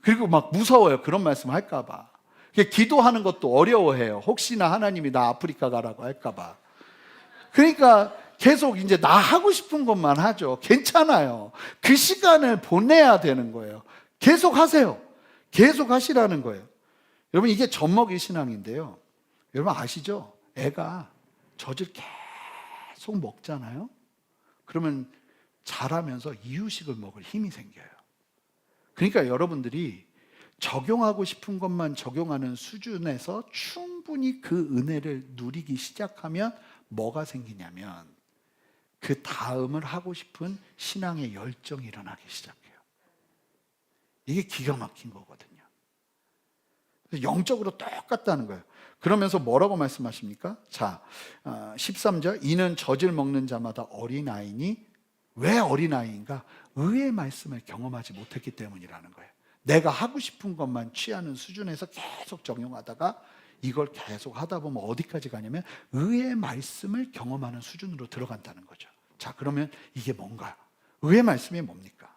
그리고 막 무서워요. 그런 말씀 할까 봐. 기도하는 것도 어려워해요. 혹시나 하나님이 나 아프리카 가라고 할까 봐. 그러니까 계속 이제 나 하고 싶은 것만 하죠. 괜찮아요. 그 시간을 보내야 되는 거예요. 계속 하세요. 계속 하시라는 거예요. 여러분 이게 젖먹이 신앙인데요. 여러분 아시죠? 애가 젖을 계속 먹잖아요. 그러면 자라면서 이유식을 먹을 힘이 생겨요. 그러니까 여러분들이 적용하고 싶은 것만 적용하는 수준에서 충분히 그 은혜를 누리기 시작하면 뭐가 생기냐면 그 다음을 하고 싶은 신앙의 열정이 일어나기 시작해요. 이게 기가 막힌 거거든요. 영적으로 똑같다는 거예요. 그러면서 뭐라고 말씀하십니까? 자, 13절 이는 젖을 먹는 자마다 어린아이니 왜 어린아이인가? 의의 말씀을 경험하지 못했기 때문이라는 거예요. 내가 하고 싶은 것만 취하는 수준에서 계속 적용하다가 이걸 계속 하다 보면 어디까지 가냐면 의의 말씀을 경험하는 수준으로 들어간다는 거죠. 자, 그러면 이게 뭔가? 의의 말씀이 뭡니까?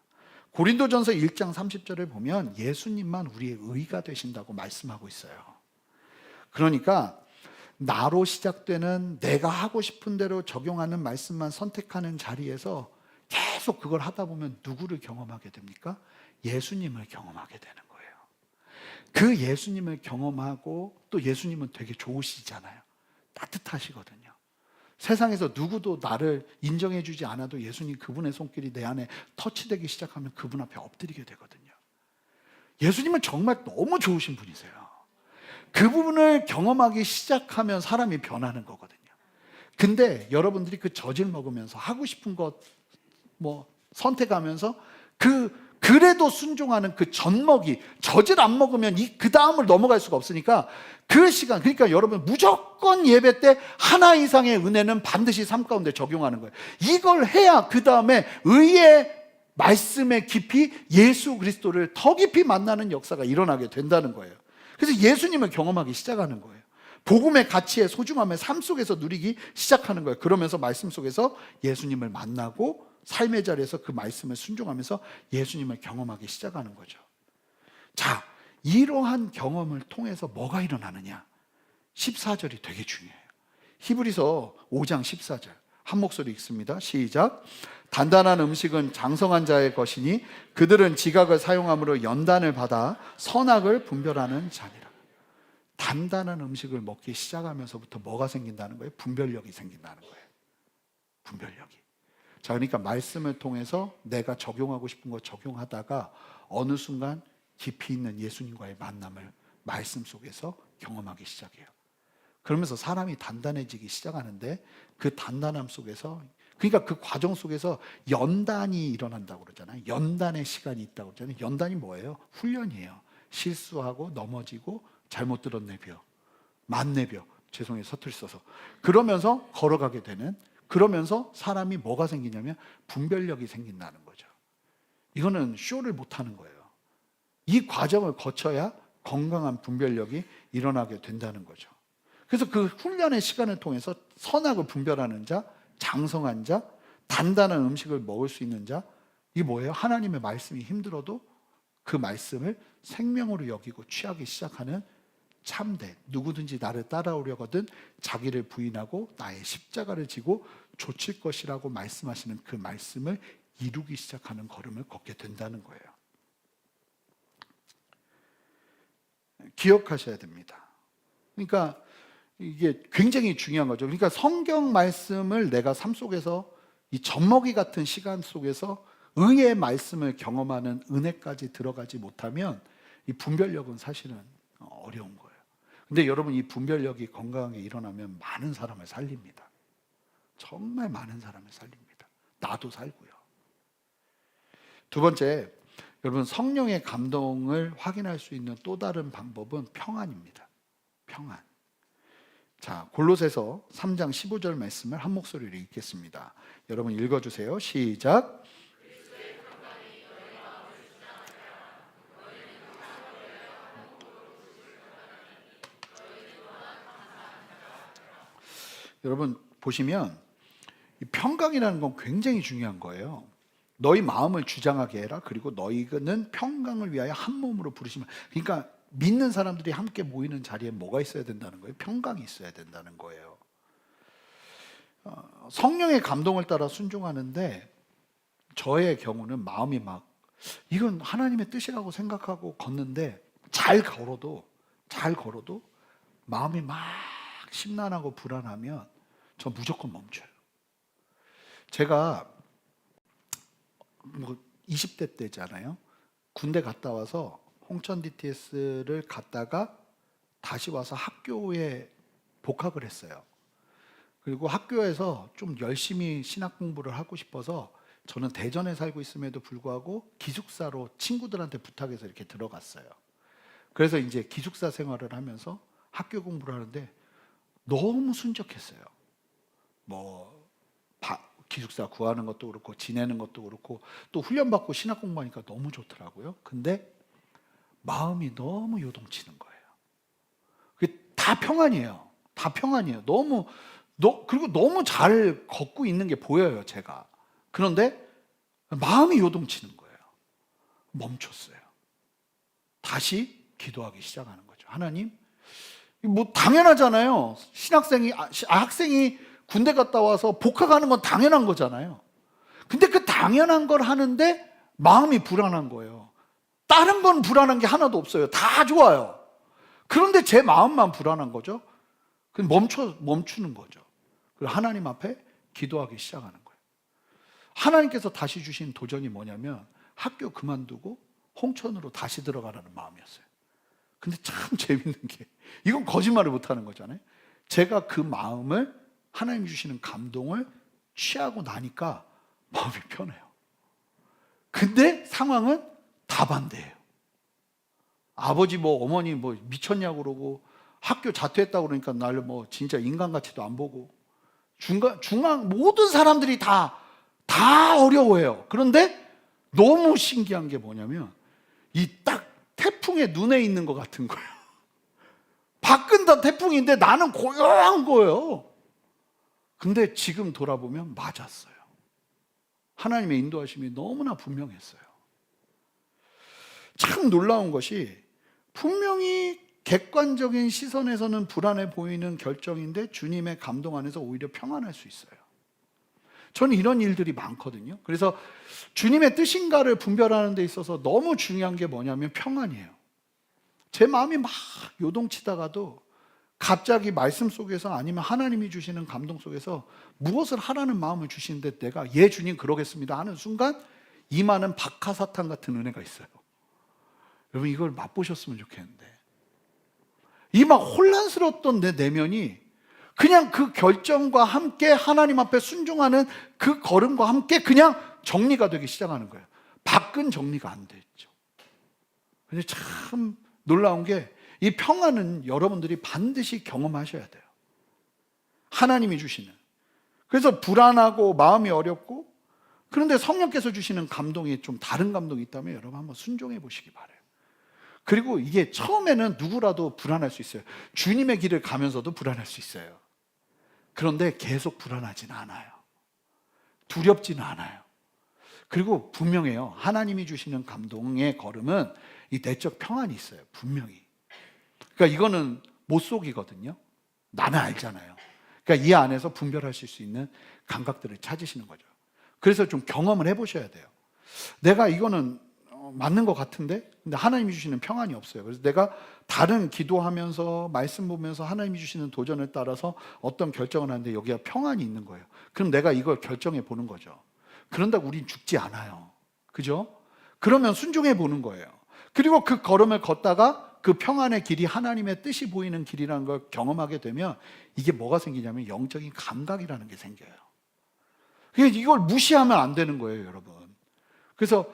고린도전서 1장 30절을 보면 예수님만 우리의 의가 되신다고 말씀하고 있어요. 그러니까 나로 시작되는 내가 하고 싶은 대로 적용하는 말씀만 선택하는 자리에서 계속 그걸 하다 보면 누구를 경험하게 됩니까? 예수님을 경험하게 되는 거예요. 그 예수님을 경험하고 또 예수님은 되게 좋으시잖아요. 따뜻하시거든요. 세상에서 누구도 나를 인정해주지 않아도 예수님 그분의 손길이 내 안에 터치되기 시작하면 그분 앞에 엎드리게 되거든요. 예수님은 정말 너무 좋으신 분이세요. 그 부분을 경험하기 시작하면 사람이 변하는 거거든요. 근데 여러분들이 그 젖을 먹으면서 하고 싶은 것 선택하면서 그래도 순종하는 그 젖먹이, 젖을 안 먹으면 그 다음을 넘어갈 수가 없으니까 그 시간, 그러니까 여러분 무조건 예배 때 하나 이상의 은혜는 반드시 삶 가운데 적용하는 거예요. 이걸 해야 그 다음에 의의 말씀의 깊이 예수 그리스도를 더 깊이 만나는 역사가 일어나게 된다는 거예요. 그래서 예수님을 경험하기 시작하는 거예요. 복음의 가치의 소중함을 삶 속에서 누리기 시작하는 거예요. 그러면서 말씀 속에서 예수님을 만나고 삶의 자리에서 그 말씀을 순종하면서 예수님을 경험하기 시작하는 거죠. 자, 이러한 경험을 통해서 뭐가 일어나느냐? 14절이 되게 중요해요. 히브리서 5장 14절 한 목소리 읽습니다. 시작. 단단한 음식은 장성한 자의 것이니 그들은 지각을 사용함으로 연단을 받아 선악을 분별하는 자니라. 단단한 음식을 먹기 시작하면서부터 뭐가 생긴다는 거예요? 분별력이 생긴다는 거예요. 분별력이. 자, 그러니까 말씀을 통해서 내가 적용하고 싶은 거 적용하다가 어느 순간 깊이 있는 예수님과의 만남을 말씀 속에서 경험하기 시작해요. 그러면서 사람이 단단해지기 시작하는데 그 단단함 속에서, 그러니까 그 과정 속에서 연단이 일어난다고 그러잖아요. 연단의 시간이 있다고 그러잖아요. 연단이 뭐예요? 훈련이에요. 실수하고 넘어지고 잘못 들었네 벼. 만내벼, 죄송해요 서툴 써서, 그러면서 걸어가게 되는, 그러면서 사람이 뭐가 생기냐면 분별력이 생긴다는 거죠. 이거는 쇼를 못하는 거예요. 이 과정을 거쳐야 건강한 분별력이 일어나게 된다는 거죠. 그래서 그 훈련의 시간을 통해서 선악을 분별하는 자, 장성한 자, 단단한 음식을 먹을 수 있는 자, 이게 뭐예요? 하나님의 말씀이 힘들어도 그 말씀을 생명으로 여기고 취하기 시작하는 참된, 누구든지 나를 따라오려거든 자기를 부인하고 나의 십자가를 지고 좇을 것이라고 말씀하시는 그 말씀을 이루기 시작하는 걸음을 걷게 된다는 거예요. 기억하셔야 됩니다. 그러니까 이게 굉장히 중요한 거죠. 그러니까 성경 말씀을 내가 삶 속에서 이 젖먹이 같은 시간 속에서 의의 말씀을 경험하는 은혜까지 들어가지 못하면 이 분별력은 사실은 어려운 거예요. 근데 여러분, 이 분별력이 건강하게 일어나면 많은 사람을 살립니다. 정말 많은 사람을 살립니다. 나도 살고요. 두 번째, 여러분, 성령의 감동을 확인할 수 있는 또 다른 방법은 평안입니다. 평안. 자, 골로새서 3장 15절 말씀을 한 목소리로 읽겠습니다. 여러분 읽어주세요. 시작. 여러분 보시면 이 평강이라는 건 굉장히 중요한 거예요. 너희 마음을 주장하게 해라. 그리고 너희는 평강을 위하여 한 몸으로 부르시면, 그러니까 믿는 사람들이 함께 모이는 자리에 뭐가 있어야 된다는 거예요? 평강이 있어야 된다는 거예요. 성령의 감동을 따라 순종하는데 저의 경우는 마음이 막 이건 하나님의 뜻이라고 생각하고 걷는데 잘 걸어도 마음이 막 심란하고 불안하면 저 무조건 멈춰요. 제가 20대 때잖아요. 군대 갔다 와서 홍천 DTS를 갔다가 다시 와서 학교에 복학을 했어요. 그리고 학교에서 좀 열심히 신학 공부를 하고 싶어서 저는 대전에 살고 있음에도 불구하고 기숙사로 친구들한테 부탁해서 이렇게 들어갔어요. 그래서 이제 기숙사 생활을 하면서 학교 공부를 하는데 너무 순적했어요. 기숙사 구하는 것도 그렇고 지내는 것도 그렇고 또 훈련받고 신학 공부하니까 너무 좋더라고요. 근데 마음이 너무 요동치는 거예요. 그게 다 평안이에요. 다 평안이에요. 그리고 너무 잘 걷고 있는 게 보여요, 제가. 그런데 마음이 요동치는 거예요. 멈췄어요. 다시 기도하기 시작하는 거죠. 하나님, 당연하잖아요. 학생이 군대 갔다 와서 복학하는 건 당연한 거잖아요. 근데 그 당연한 걸 하는데 마음이 불안한 거예요. 다른 건 불안한 게 하나도 없어요. 다 좋아요. 그런데 제 마음만 불안한 거죠. 멈추는 거죠. 그리고 하나님 앞에 기도하기 시작하는 거예요. 하나님께서 다시 주신 도전이 뭐냐면 학교 그만두고 홍천으로 다시 들어가라는 마음이었어요. 근데 참 재밌는 게 이건 거짓말을 못하는 거잖아요. 제가 그 마음을 하나님 주시는 감동을 취하고 나니까 마음이 편해요. 근데 상황은 다 반대예요. 아버지 어머니 미쳤냐고 그러고 학교 자퇴했다고 그러니까 나를 진짜 인간같이도 안 보고 중앙 모든 사람들이 다 어려워해요. 그런데 너무 신기한 게 뭐냐면 이 딱 태풍의 눈에 있는 것 같은 거예요. 밖은 다 태풍인데 나는 고요한 거예요. 근데 지금 돌아보면 맞았어요. 하나님의 인도하심이 너무나 분명했어요. 참 놀라운 것이 분명히 객관적인 시선에서는 불안해 보이는 결정인데 주님의 감동 안에서 오히려 평안할 수 있어요. 저는 이런 일들이 많거든요. 그래서 주님의 뜻인가를 분별하는 데 있어서 너무 중요한 게 뭐냐면 평안이에요. 제 마음이 막 요동치다가도 갑자기 말씀 속에서 아니면 하나님이 주시는 감동 속에서 무엇을 하라는 마음을 주시는데 내가 예 주님 그러겠습니다 하는 순간 임하는 박하사탕 같은 은혜가 있어요. 여러분 이걸 맛보셨으면 좋겠는데 이 막 혼란스러웠던 내 내면이 그냥 그 결정과 함께 하나님 앞에 순종하는 그 걸음과 함께 그냥 정리가 되기 시작하는 거예요. 밖은 정리가 안 됐죠. 근데 참 놀라운 게 이 평안은 여러분들이 반드시 경험하셔야 돼요. 하나님이 주시는. 그래서 불안하고 마음이 어렵고, 그런데 성령께서 주시는 감동이 좀 다른 감동이 있다면 여러분 한번 순종해 보시기 바라요. 그리고 이게 처음에는 누구라도 불안할 수 있어요. 주님의 길을 가면서도 불안할 수 있어요. 그런데 계속 불안하지는 않아요. 두렵지는 않아요. 그리고 분명해요. 하나님이 주시는 감동의 걸음은 이 내적 평안이 있어요. 분명히. 그러니까 이거는 못 속이거든요. 나는 알잖아요. 그러니까 이 안에서 분별하실 수 있는 감각들을 찾으시는 거죠. 그래서 좀 경험을 해보셔야 돼요. 내가 이거는 맞는 것 같은데, 근데 하나님이 주시는 평안이 없어요. 그래서 내가 다른 기도하면서 말씀 보면서 하나님이 주시는 도전을 따라서 어떤 결정을 하는데 여기가 평안이 있는 거예요. 그럼 내가 이걸 결정해 보는 거죠. 그런다고 우린 죽지 않아요. 그죠? 그러면 순종해 보는 거예요. 그리고 그 걸음을 걷다가 그 평안의 길이 하나님의 뜻이 보이는 길이라는 걸 경험하게 되면 이게 뭐가 생기냐면 영적인 감각이라는 게 생겨요. 이걸 무시하면 안 되는 거예요, 여러분. 그래서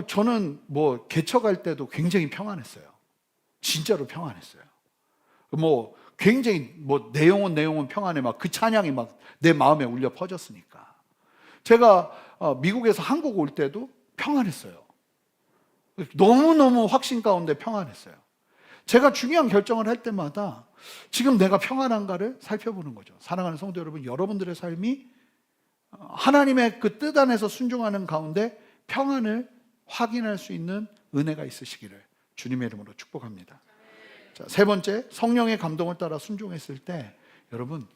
저는 뭐 개척할 때도 굉장히 평안했어요. 진짜로 평안했어요. 뭐 굉장히 뭐 내용은 평안해. 막 그 찬양이 막 내 마음에 울려 퍼졌으니까. 제가 미국에서 한국 올 때도 평안했어요. 너무너무 확신 가운데 평안했어요. 제가 중요한 결정을 할 때마다 지금 내가 평안한가를 살펴보는 거죠. 사랑하는 성도 여러분, 여러분들의 삶이 하나님의 그 뜻 안에서 순종하는 가운데 평안을 확인할 수 있는 은혜가 있으시기를 주님의 이름으로 축복합니다. 자, 세 번째, 성령의 감동을 따라 순종했을 때 여러분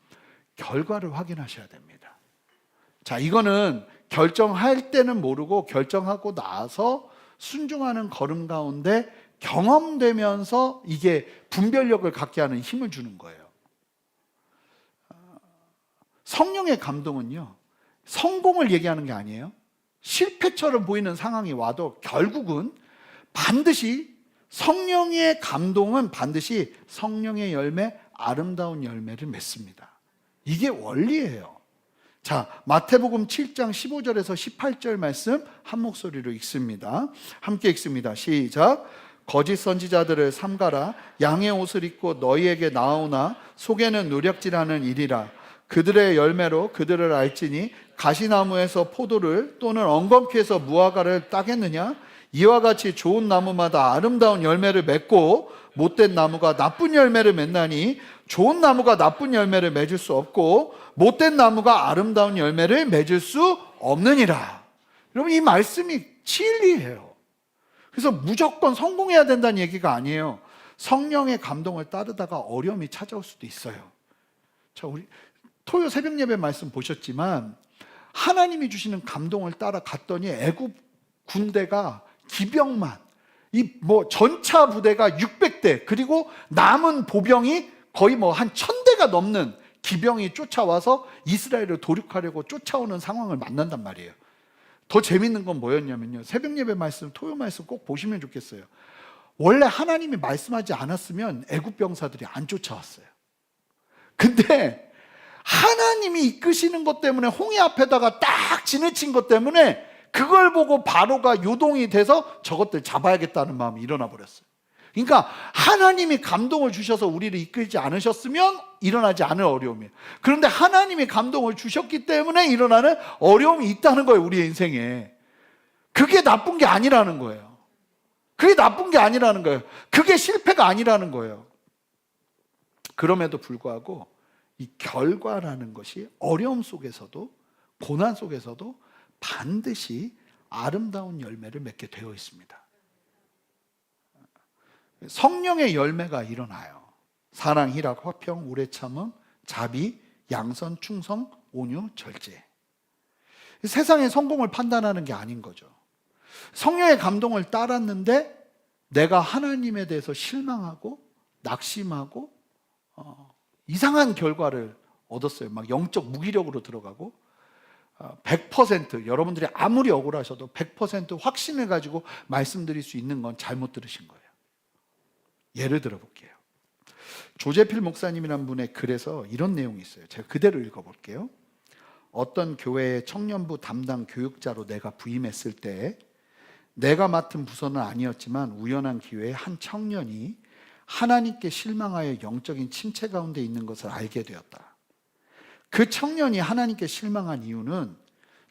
결과를 확인하셔야 됩니다. 자, 이거는 결정할 때는 모르고 결정하고 나서 순종하는 걸음 가운데 경험되면서 이게 분별력을 갖게 하는 힘을 주는 거예요. 성령의 감동은요, 성공을 얘기하는 게 아니에요. 실패처럼 보이는 상황이 와도 결국은 반드시 성령의 감동은 반드시 성령의 열매, 아름다운 열매를 맺습니다. 이게 원리예요. 자, 마태복음 7장 15절에서 18절 말씀 한 목소리로 읽습니다. 함께 읽습니다. 시작. 거짓 선지자들을 삼가라. 양의 옷을 입고 너희에게 나오나 속에는 누력질하는 일이라. 그들의 열매로 그들을 알지니 가시나무에서 포도를 또는 엉겅퀴에서 무화과를 따겠느냐? 이와 같이 좋은 나무마다 아름다운 열매를 맺고 못된 나무가 나쁜 열매를 맺나니 좋은 나무가 나쁜 열매를 맺을 수 없고 못된 나무가 아름다운 열매를 맺을 수 없느니라. 여러분, 이 말씀이 진리예요. 그래서 무조건 성공해야 된다는 얘기가 아니에요. 성령의 감동을 따르다가 어려움이 찾아올 수도 있어요. 자, 우리 토요 새벽 예배 말씀 보셨지만 하나님이 주시는 감동을 따라 갔더니 애굽 군대가 기병만 이 뭐 전차 부대가 600대 그리고 남은 보병이 거의 뭐 한 1000대가 넘는 기병이 쫓아와서 이스라엘을 도륙하려고 쫓아오는 상황을 만난단 말이에요. 더 재밌는 건 뭐였냐면요, 새벽 예배 말씀, 토요 말씀 꼭 보시면 좋겠어요. 원래 하나님이 말씀하지 않았으면 애굽 병사들이 안 쫓아왔어요. 근데 하나님이 이끄시는 것 때문에 홍해 앞에다가 딱 지내친 것 때문에 그걸 보고 바로가 요동이 돼서 저것들 잡아야겠다는 마음이 일어나 버렸어요. 그러니까 하나님이 감동을 주셔서 우리를 이끌지 않으셨으면 일어나지 않을 어려움이에요. 그런데 하나님이 감동을 주셨기 때문에 일어나는 어려움이 있다는 거예요, 우리의 인생에. 그게 나쁜 게 아니라는 거예요. 그게 나쁜 게 아니라는 거예요. 그게 실패가 아니라는 거예요. 그럼에도 불구하고 이 결과라는 것이 어려움 속에서도 고난 속에서도 반드시 아름다운 열매를 맺게 되어 있습니다. 성령의 열매가 일어나요. 사랑, 희락, 화평, 오래 참음, 자비, 양선, 충성, 온유, 절제. 세상의 성공을 판단하는 게 아닌 거죠. 성령의 감동을 따랐는데 내가 하나님에 대해서 실망하고 낙심하고 이상한 결과를 얻었어요. 막 영적 무기력으로 들어가고 100% 여러분들이 아무리 억울하셔도 100% 확신을 가지고 말씀드릴 수 있는 건 잘못 들으신 거예요. 예를 들어 볼게요. 조재필 목사님이라는 분의 글에서 이런 내용이 있어요. 제가 그대로 읽어볼게요. 어떤 교회의 청년부 담당 교육자로 내가 부임했을 때 내가 맡은 부서는 아니었지만 우연한 기회에 한 청년이 하나님께 실망하여 영적인 침체 가운데 있는 것을 알게 되었다. 그 청년이 하나님께 실망한 이유는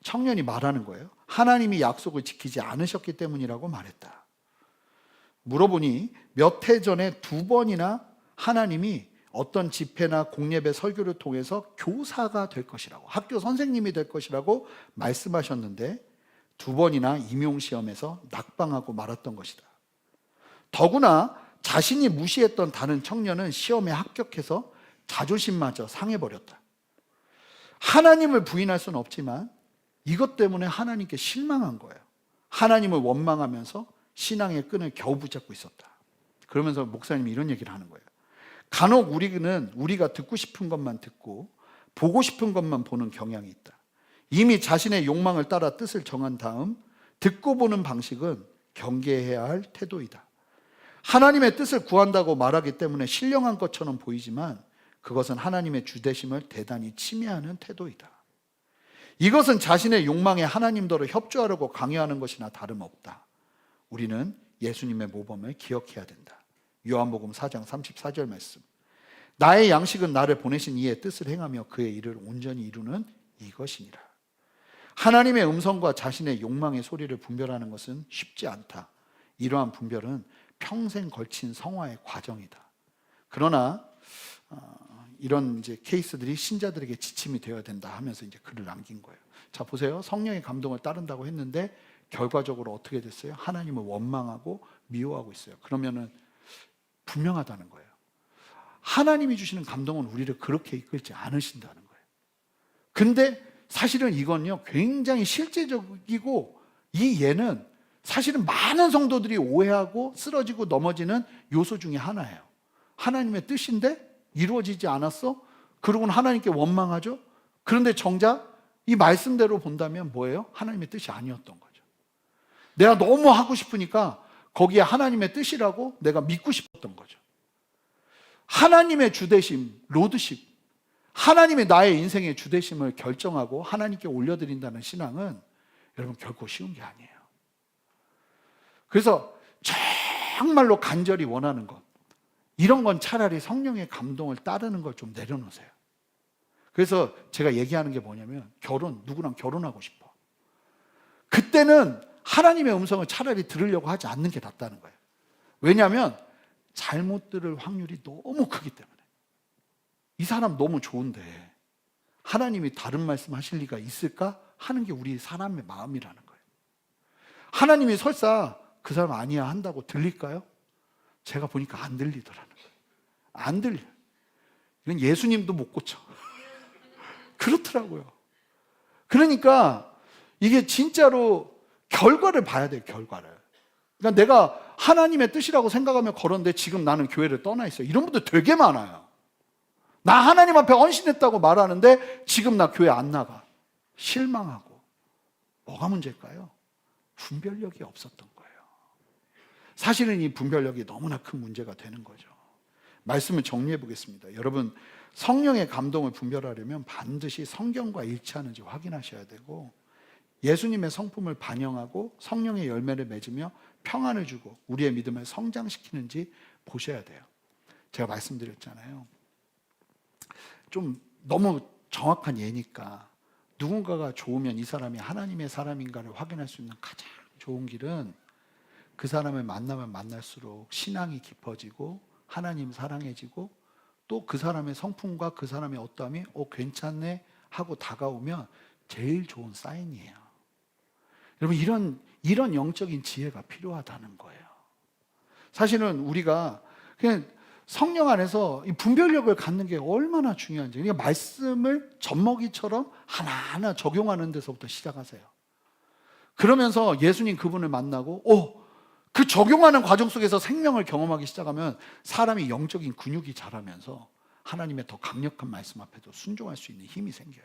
청년이 말하는 거예요. 하나님이 약속을 지키지 않으셨기 때문이라고 말했다. 물어보니 몇 해 전에 2번이나 하나님이 어떤 집회나 공예배 설교를 통해서 교사가 될 것이라고, 학교 선생님이 될 것이라고 말씀하셨는데 2번이나 임용시험에서 낙방하고 말았던 것이다. 더구나 자신이 무시했던 다른 청년은 시험에 합격해서 자존심마저 상해버렸다. 하나님을 부인할 수는 없지만 이것 때문에 하나님께 실망한 거예요. 하나님을 원망하면서 신앙의 끈을 겨우 붙잡고 있었다. 그러면서 목사님이 이런 얘기를 하는 거예요. 간혹 우리가 듣고 싶은 것만 듣고 보고 싶은 것만 보는 경향이 있다. 이미 자신의 욕망을 따라 뜻을 정한 다음 듣고 보는 방식은 경계해야 할 태도이다. 하나님의 뜻을 구한다고 말하기 때문에 신령한 것처럼 보이지만 그것은 하나님의 주되심을 대단히 침해하는 태도이다. 이것은 자신의 욕망에 하나님더러 협조하려고 강요하는 것이나 다름없다. 우리는 예수님의 모범을 기억해야 된다. 요한복음 4장 34절 말씀. 나의 양식은 나를 보내신 이의 뜻을 행하며 그의 일을 온전히 이루는 이것이니라. 하나님의 음성과 자신의 욕망의 소리를 분별하는 것은 쉽지 않다. 이러한 분별은 평생 걸친 성화의 과정이다. 그러나 이런 이제 케이스들이 신자들에게 지침이 되어야 된다 하면서 이제 글을 남긴 거예요. 자, 보세요. 성령의 감동을 따른다고 했는데 결과적으로 어떻게 됐어요? 하나님을 원망하고 미워하고 있어요. 그러면은 분명하다는 거예요. 하나님이 주시는 감동은 우리를 그렇게 이끌지 않으신다는 거예요. 근데 사실은 이건요, 굉장히 실제적이고 이 예는 사실은 많은 성도들이 오해하고 쓰러지고 넘어지는 요소 중에 하나예요. 하나님의 뜻인데 이루어지지 않았어? 그러고는 하나님께 원망하죠? 그런데 정작 이 말씀대로 본다면 뭐예요? 하나님의 뜻이 아니었던 거죠. 내가 너무 하고 싶으니까 거기에 하나님의 뜻이라고 내가 믿고 싶었던 거죠. 하나님의 주되심, 로드십, 하나님의 나의 인생의 주되심을 결정하고 하나님께 올려드린다는 신앙은 여러분 결코 쉬운 게 아니에요. 그래서 정말로 간절히 원하는 것, 이런 건 차라리 성령의 감동을 따르는 걸 좀 내려놓으세요. 그래서 제가 얘기하는 게 뭐냐면 누구랑 결혼하고 싶어. 그때는 하나님의 음성을 차라리 들으려고 하지 않는 게 낫다는 거예요. 왜냐하면 잘못 들을 확률이 너무 크기 때문에. 이 사람 너무 좋은데 하나님이 다른 말씀 하실 리가 있을까 하는 게 우리 사람의 마음이라는 거예요. 하나님이 설사 그 사람 아니야 한다고 들릴까요? 제가 보니까 안 들리더라는 거예요. 안 들려요. 이건 예수님도 못 고쳐. 그렇더라고요. 그러니까 이게 진짜로 결과를 봐야 돼요, 결과를. 그러니까 내가 하나님의 뜻이라고 생각하며 걸었는데 지금 나는 교회를 떠나 있어요. 이런 분들 되게 많아요. 나 하나님 앞에 헌신했다고 말하는데 지금 나 교회 안 나가. 실망하고. 뭐가 문제일까요? 분별력이 없었던 거예요. 사실은 이 분별력이 너무나 큰 문제가 되는 거죠. 말씀을 정리해 보겠습니다. 여러분, 성령의 감동을 분별하려면 반드시 성경과 일치하는지 확인하셔야 되고 예수님의 성품을 반영하고 성령의 열매를 맺으며 평안을 주고 우리의 믿음을 성장시키는지 보셔야 돼요. 제가 말씀드렸잖아요. 좀 너무 정확한 예니까 누군가가 좋으면 이 사람이 하나님의 사람인가를 확인할 수 있는 가장 좋은 길은 그 사람을 만나면 만날수록 신앙이 깊어지고 하나님 사랑해지고 또 그 사람의 성품과 그 사람의 어떠함이 괜찮네 하고 다가오면 제일 좋은 사인이에요. 여러분, 이런 영적인 지혜가 필요하다는 거예요. 사실은 우리가 그냥 성령 안에서 이 분별력을 갖는 게 얼마나 중요한지, 그러니까 말씀을 젖먹이처럼 하나하나 적용하는 데서부터 시작하세요. 그러면서 예수님 그분을 만나고 그 적용하는 과정 속에서 생명을 경험하기 시작하면 사람이 영적인 근육이 자라면서 하나님의 더 강력한 말씀 앞에도 순종할 수 있는 힘이 생겨요.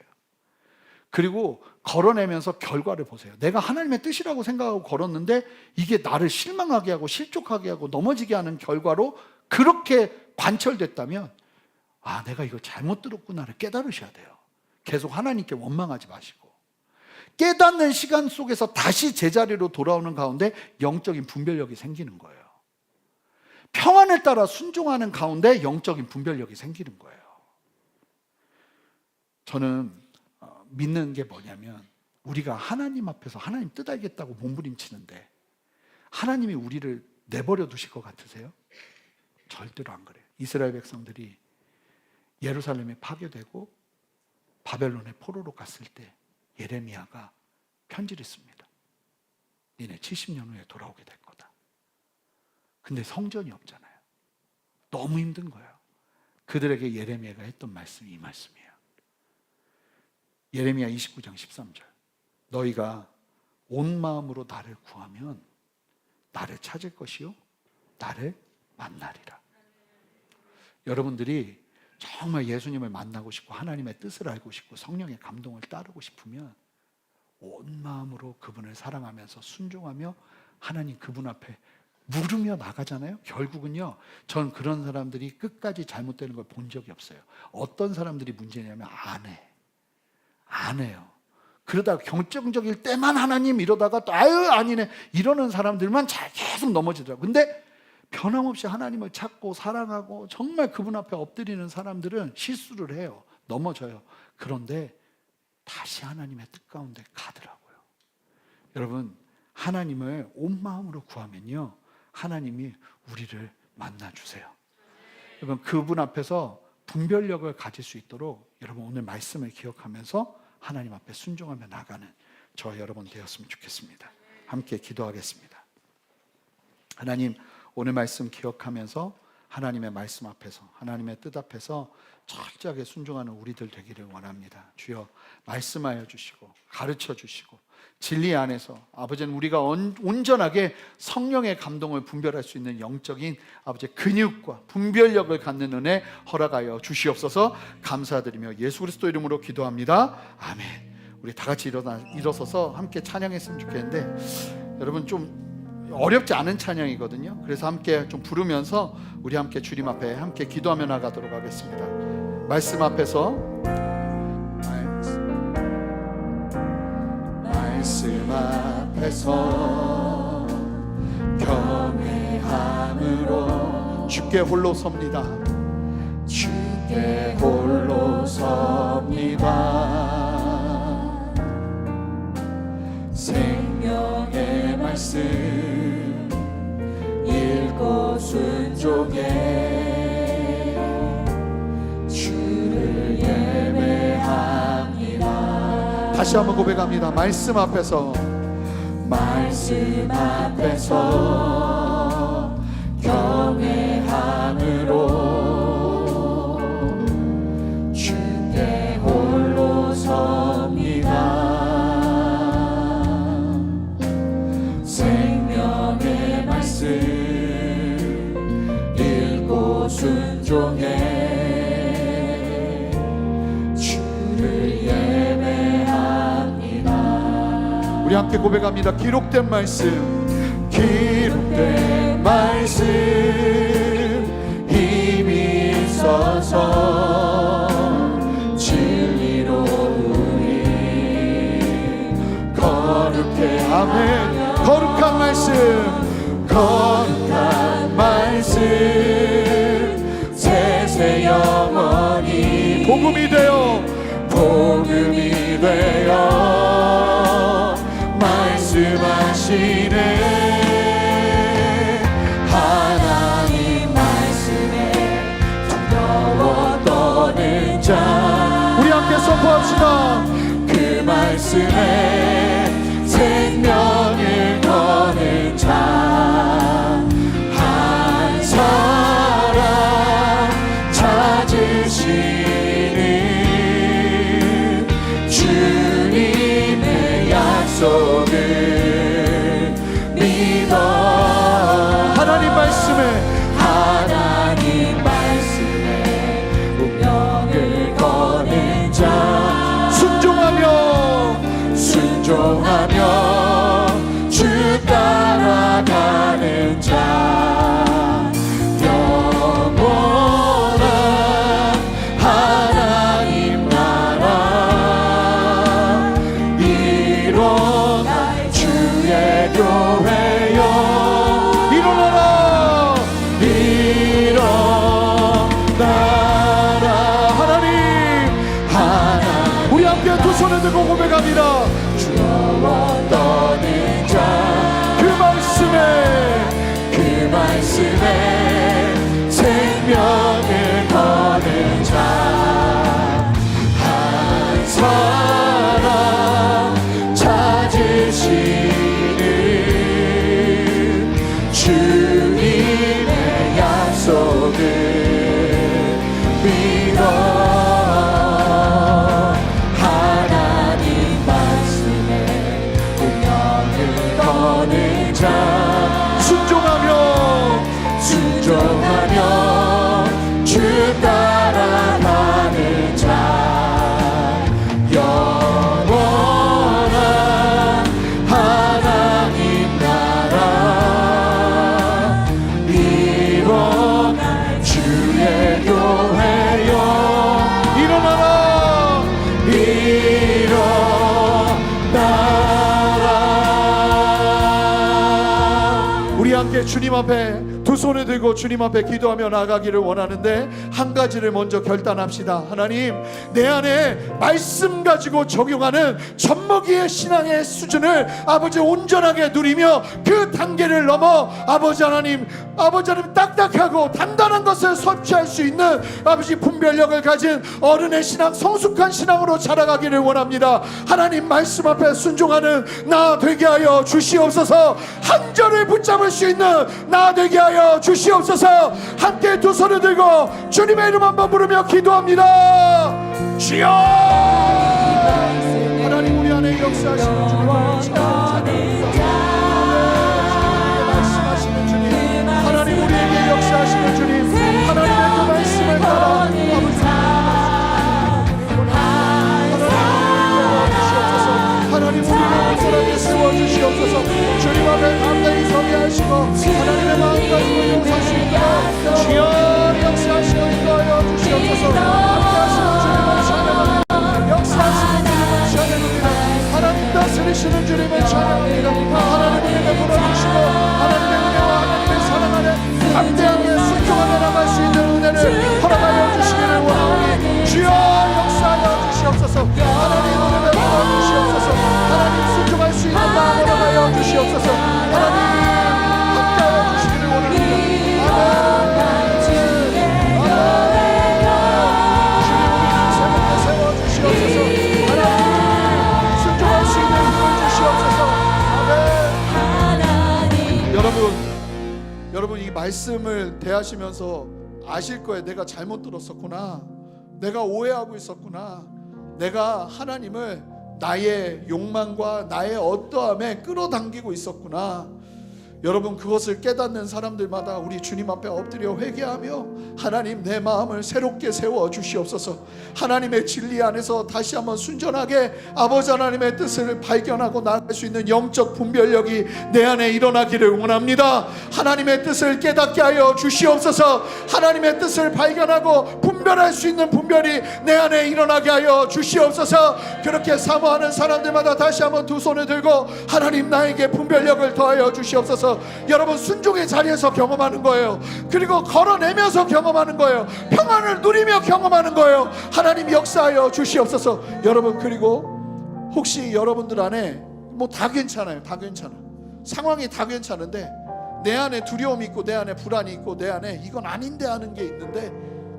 그리고 걸어내면서 결과를 보세요. 내가 하나님의 뜻이라고 생각하고 걸었는데 이게 나를 실망하게 하고 실족하게 하고 넘어지게 하는 결과로 그렇게 관철됐다면 내가 이거 잘못 들었구나를 깨달으셔야 돼요. 계속 하나님께 원망하지 마시고 깨닫는 시간 속에서 다시 제자리로 돌아오는 가운데 영적인 분별력이 생기는 거예요. 평안을 따라 순종하는 가운데 영적인 분별력이 생기는 거예요. 저는 믿는 게 뭐냐면 우리가 하나님 앞에서 하나님 뜻 알겠다고 몸부림치는데 하나님이 우리를 내버려 두실 것 같으세요? 절대로 안 그래요. 이스라엘 백성들이 예루살렘에 파괴되고 바벨론에 포로로 갔을 때 예레미야가 편지를 씁니다. 니네 70년 후에 돌아오게 될 거다. 근데 성전이 없잖아요. 너무 힘든 거예요. 그들에게 예레미야가 했던 말씀이 이 말씀이에요. 예레미야 29장 13절. 너희가 온 마음으로 나를 구하면 나를 찾을 것이요 나를 만나리라. 여러분들이 정말 예수님을 만나고 싶고 하나님의 뜻을 알고 싶고 성령의 감동을 따르고 싶으면 온 마음으로 그분을 사랑하면서 순종하며 하나님 그분 앞에 물으며 나가잖아요. 결국은요, 전 그런 사람들이 끝까지 잘못되는 걸 본 적이 없어요. 어떤 사람들이 문제냐면 안 해요. 그러다가 결정적일 때만 하나님 이러다가 또 아유 아니네 이러는 사람들만 계속 넘어지더라고요. 근데 변함없이 하나님을 찾고 사랑하고 정말 그분 앞에 엎드리는 사람들은 실수를 해요. 넘어져요. 그런데 다시 하나님의 뜻 가운데 가더라고요. 여러분, 하나님을 온 마음으로 구하면요, 하나님이 우리를 만나주세요. 여러분, 그분 앞에서 분별력을 가질 수 있도록 여러분 오늘 말씀을 기억하면서 하나님 앞에 순종하며 나가는 저 여러분 되었으면 좋겠습니다. 함께 기도하겠습니다. 하나님, 오늘 말씀 기억하면서 하나님의 말씀 앞에서 하나님의 뜻 앞에서 철저하게 순종하는 우리들 되기를 원합니다. 주여 말씀하여 주시고 가르쳐 주시고 진리 안에서 아버지는 우리가 온전하게 성령의 감동을 분별할 수 있는 영적인 아버지의 근육과 분별력을 갖는 은혜 허락하여 주시옵소서. 감사드리며 예수 그리스도 이름으로 기도합니다. 아멘. 우리 다 같이 일어서서 함께 찬양했으면 좋겠는데 여러분 좀 어렵지 않은 찬양이거든요. 그래서 함께 좀 부르면서 우리 함께 주님 앞에 함께 기도하며 나가도록 하겠습니다. 말씀 앞에서 경외함으로 주께 홀로 섭니다. 주께 홀로 섭니다. 생명의 말씀 읽고 순종해 주를 예배합니다. 다시 한번 고백합니다. 말씀 앞에서 경외함으로 주께 홀로 섭니다. 생명의 말씀 읽고 순종해 주를 예배합니다. 우리 함께 고백합니다. 기록된 말씀 힘이 있어서 진리로 우리 거룩해. 아멘. 거룩한 말씀 세세 영원히 복음이 되어 말씀하시네. 하나님 말씀에 두려워 떠는 자 우리 함께 선포합시다. 그 말씀에 생명을 거는 자 한 사람 찾으시는 주님의 약속을 믿어. 하나님 말씀에 운명을 거는 자 순종하며 주 따라가는 자 영원한 하나님 나라 일어나 주의 교회여 일어나라 함께 두 손을 들고 고백합니다. 주와 떠는 자, 그 말씀에 생명을 거는 자, 한 사람 찾으시는 주님의 약속을 믿어 하나님 말씀에 운명을 거는 자, 순종하며 주 따라가는 자, 영원한 하나님 나라 일어날 주의 교회여 일어나라 일어나라. 우리 함께 주님 앞에 두 손을 들고 주님 앞에 기도하며 나아가기를 원하는데 한 가지를 먼저 결단합시다. 하나님, 내 안에 말씀 가지고 적용하는 젖먹이의 신앙의 수준을 아버지 온전하게 누리며 그 단계를 넘어 아버지 하나님 딱딱하고 단단한 것을 섭취할 수 있는 아버지 분별력을 가진 어른의 신앙, 성숙한 신앙으로 자라가기를 원합니다. 하나님 말씀 앞에 순종하는 나 되게 하여 주시옵소서. 한 절을 붙잡을 수 있는 나 되게 하여 주시옵소서. 함께 두 손을 들고 주님의 이름 한번 부르며 기도합니다. 주여, 하나님 우리 안에 역사하시는 주님을 찬양합니다. 말씀하시는 주님, 하나님 우리에게 역사하시는 주님, 하나님의 그 말씀을 따라 하나님 우리를 온전하게 세워주시옵소서. 주님 앞에 담대히 서게 하시고 하나님의 마음 가지고 용서할 수 있도록 주여 역사하시고 인도하여 주시옵소서. 함께 하시는 주님을 찬양합니다. 역사하시는 주님을 찬양합니다. 하나님 다스리시는 주님을 찬양합니다. 하나님 은혜를 불어주시고 하나님의 은혜와 하나님의 사랑 안에 담대하게 순종하며 나갈 수 있는 은혜를 허락하여 주시기를 원하오니 주여 역사하여 주시옵소서. 하나님 은혜를 불어주시옵소서. 하나님 순종할 수 있는 마음 허락하여 주시옵소서. 하나님 함께하여 주시기를 원합니다. 세워주시옵소서. 하나님 순종할 수 있는 힘을 주시옵소서. 여러분 이 말씀을 대하시면서 아실 거예요. 내가 잘못 들었었구나, 내가 오해하고 있었구나, 내가 하나님을 나의 욕망과 나의 어떠함에 끌어당기고 있었구나. 여러분 그것을 깨닫는 사람들마다 우리 주님 앞에 엎드려 회개하며 하나님 내 마음을 새롭게 세워 주시옵소서. 하나님의 진리 안에서 다시 한번 순전하게 아버지 하나님의 뜻을 발견하고 나갈 수 있는 영적 분별력이 내 안에 일어나기를 원합니다. 하나님의 뜻을 깨닫게 하여 주시옵소서. 하나님의 뜻을 발견하고 분별할 수 있는 분별이 내 안에 일어나게 하여 주시옵소서. 그렇게 사모하는 사람들마다 다시 한번 두 손을 들고 하나님 나에게 분별력을 더하여 주시옵소서. 여러분 순종의 자리에서 경험하는 거예요. 그리고 걸어내면서 경험하는 거예요. 평안을 누리며 경험하는 거예요. 하나님 역사하여 주시옵소서. 여러분 그리고 혹시 여러분들 안에 뭐 다 괜찮아요. 다 괜찮아. 상황이 다 괜찮은데 내 안에 두려움이 있고 내 안에 불안이 있고 내 안에 이건 아닌데 하는 게 있는데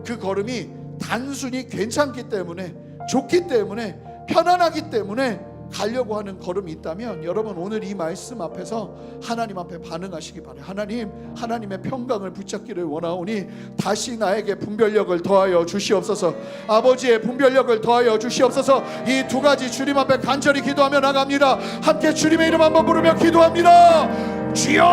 그 걸음이 단순히 괜찮기 때문에 좋기 때문에 편안하기 때문에 가려고 하는 걸음이 있다면 여러분 오늘 이 말씀 앞에서 하나님 앞에 반응하시기 바라요. 하나님, 하나님의 평강을 붙잡기를 원하오니 다시 나에게 분별력을 더하여 주시옵소서. 아버지의 분별력을 더하여 주시옵소서. 이 두 가지 주님 앞에 간절히 기도하며 나갑니다. 함께 주님의 이름 한번 부르며 기도합니다. 주여,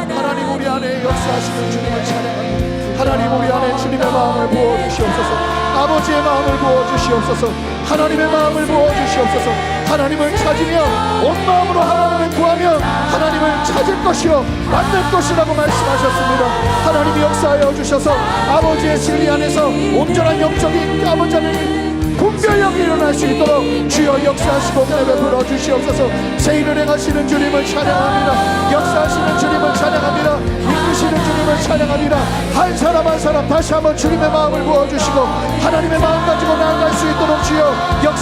하나님 우리 안에 역사하시는 주님을 찬양합니다. 하나님 우리 안에 주님의 마음을 부어주시옵소서. 아버지의 마음을 부어주시옵소서. 하나님의 마음을 부어주시옵소서. 하나님을 찾으며 온 마음으로 하나님을 구하며 하나님을 찾을 것이요 만날 것이라고 말씀하셨습니다. 하나님이 역사하여 주셔서 아버지의 진리 안에서 온전한 영적인 아버지 하나님 분별력이 일어날 수 있도록 주여 역사하시고 은혜 베풀어 주시옵소서. 새 일을 행하시는 주님을 찬양합니다. 역사하시는 주님을 찬양합니다. 이끄시는 주님을 찬양합니다. 한 사람 한 사람 다시 한번 주님의 마음을 부어주시고 하나님의 마음 가지고 나아갈 수 있도록 주여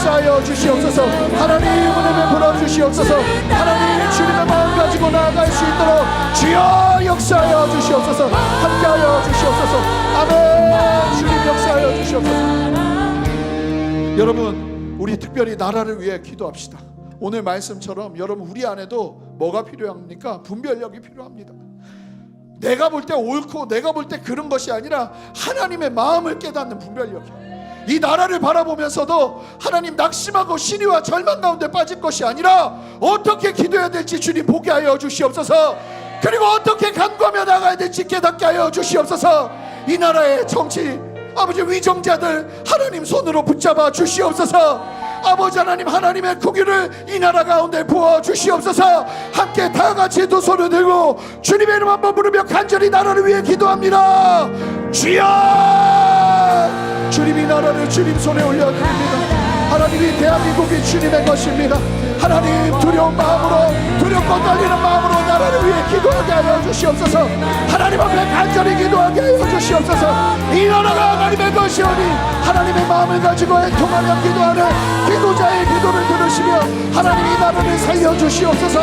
역사하여 주시옵소서. 하나님 은혜 베풀어 주시옵소서. 하나님 주님의 마음 가지고 나아갈 수 있도록 주여 역사하여 주시옵소서. 함께하여 주시옵소서. 아멘. 주님 역사하여 주시옵소서. 여러분, 우리 특별히 나라를 위해 기도합시다. 오늘 말씀처럼 여러분 우리 안에도 뭐가 필요합니까? 분별력이 필요합니다. 내가 볼 때 옳고 내가 볼 때 그런 것이 아니라 하나님의 마음을 깨닫는 분별력이에요. 이 나라를 바라보면서도 하나님 낙심하고 신의와 절망 가운데 빠질 것이 아니라 어떻게 기도해야 될지 주님 보게 하여 주시옵소서. 그리고 어떻게 간구하며 나가야 될지 깨닫게 하여 주시옵소서. 이 나라의 정치 아버지 위정자들 하나님 손으로 붙잡아 주시옵소서. 아버지 하나님, 하나님의 국위를 이 나라 가운데 부어 주시옵소서. 함께 다 같이 두 손을 들고 주님의 이름 한번 부르며 간절히 나라를 위해 기도합니다. 주여, 주님이 나라를 주님 손에 올려드립니다. 하나님이 대한민국이 주님의 것입니다. 하나님 두려운 마음으로, 두렵고 떨리는 마음으로 나라를 위해 기도하게 하여 주시옵소서. 하나님 앞에 간절히 기도하게 하여 주시옵소서. 이 나라가 하나님의 것이오니 하나님의 마음을 가지고 애통하며 기도하는 기도자의 기도를 들으시며 하나님 이 나라를 살려주시옵소서.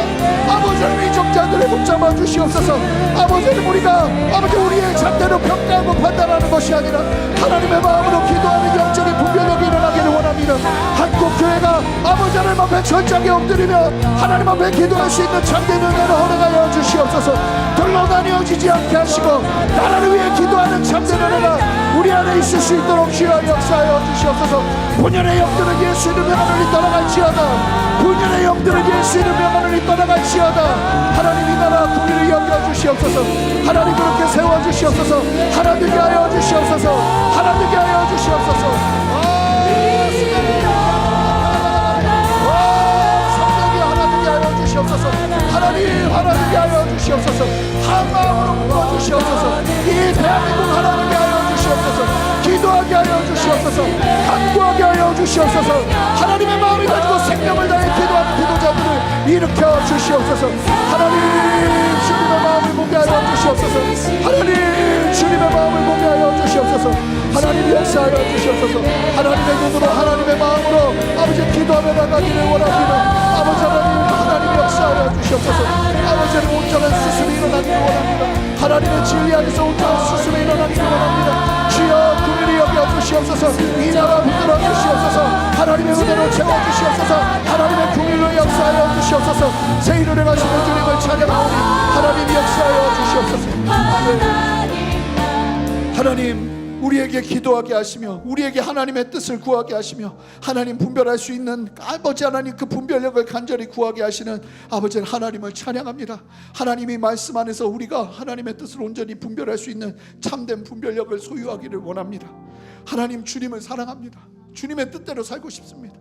아버지는 위정자들을 붙잡아 주시옵소서. 아버지는 우리가 아버지 우리의 잠대로 평가하고 판단하는 것이 아니라 하나님의 마음으로 기도하는 영적인 분별력이 일어나기를 원합니다. 한국교회가 아버지 하나님 앞에 철저하게 엎드리며 하나님 앞에 기도할 수 있는 참된 은혜를 허락하여 주시옵소서. 돌로 나뉘어지지 않게 하시고 나라를 위해 기도하는 참된 은혜가 우리 안에 있을 수 있도록 주여 역사하여 주시옵소서. 본연의 영들은 예수 이름의 하늘이 떠나갈지어다. 본연의 영들은 예수 이름의 하늘이 떠나갈지어다. 하나님 이 나라 국위를 여겨주시옵소서. 하나님 그렇게 세워주시옵소서. 하나 되게 하여 주시옵소서. 하나 되게 하여 주시옵소서. 하나님 하나님께 하여 주시옵소서. 한 마음으로 부어주시옵소서. 이 대한민국 하나님께 하여 주시옵소서. 기도하게 하여 주시옵소서. 간구하게 하여 주시옵소서. 하나님의 마음을 가지고 생명을 다해 기도하는 기도자들을 일으켜 주시옵소서. 하나님 주님의 마음을 보게 하여 주시옵소서. 하나님 주님의 마음을 보게 하여 주시옵소서. 하나님 역사하여 주시옵소서. 하나님의 눈으로 하나님의 마음으로 아버지 기도하며 나가기를 원합니다. 아버지 하나님 역사하여 주시옵소서. 아버지는 온전한 수술이 일어나기를 원합니다. 하나님의 진리 안에서 온전한 수술이 일어나기를 원합니다. 주여 국위를 여겨주시옵소서. 이 나라 붙들어 주시옵소서. 하나님의 은혜로 채워주시옵소서. 하나님의 국위를 역사하여 주시옵소서. 새 일을 행하시는 주님을 찬양하오니 하나님 역사하여 주시옵소서. 하나님 우리에게 기도하게 하시며 우리에게 하나님의 뜻을 구하게 하시며 하나님 분별할 수 있는 아버지 하나님 그 분별력을 간절히 구하게 하시는 아버지 하나님을 찬양합니다. 하나님이 말씀 안에서 우리가 하나님의 뜻을 온전히 분별할 수 있는 참된 분별력을 소유하기를 원합니다. 하나님 주님을 사랑합니다. 주님의 뜻대로 살고 싶습니다.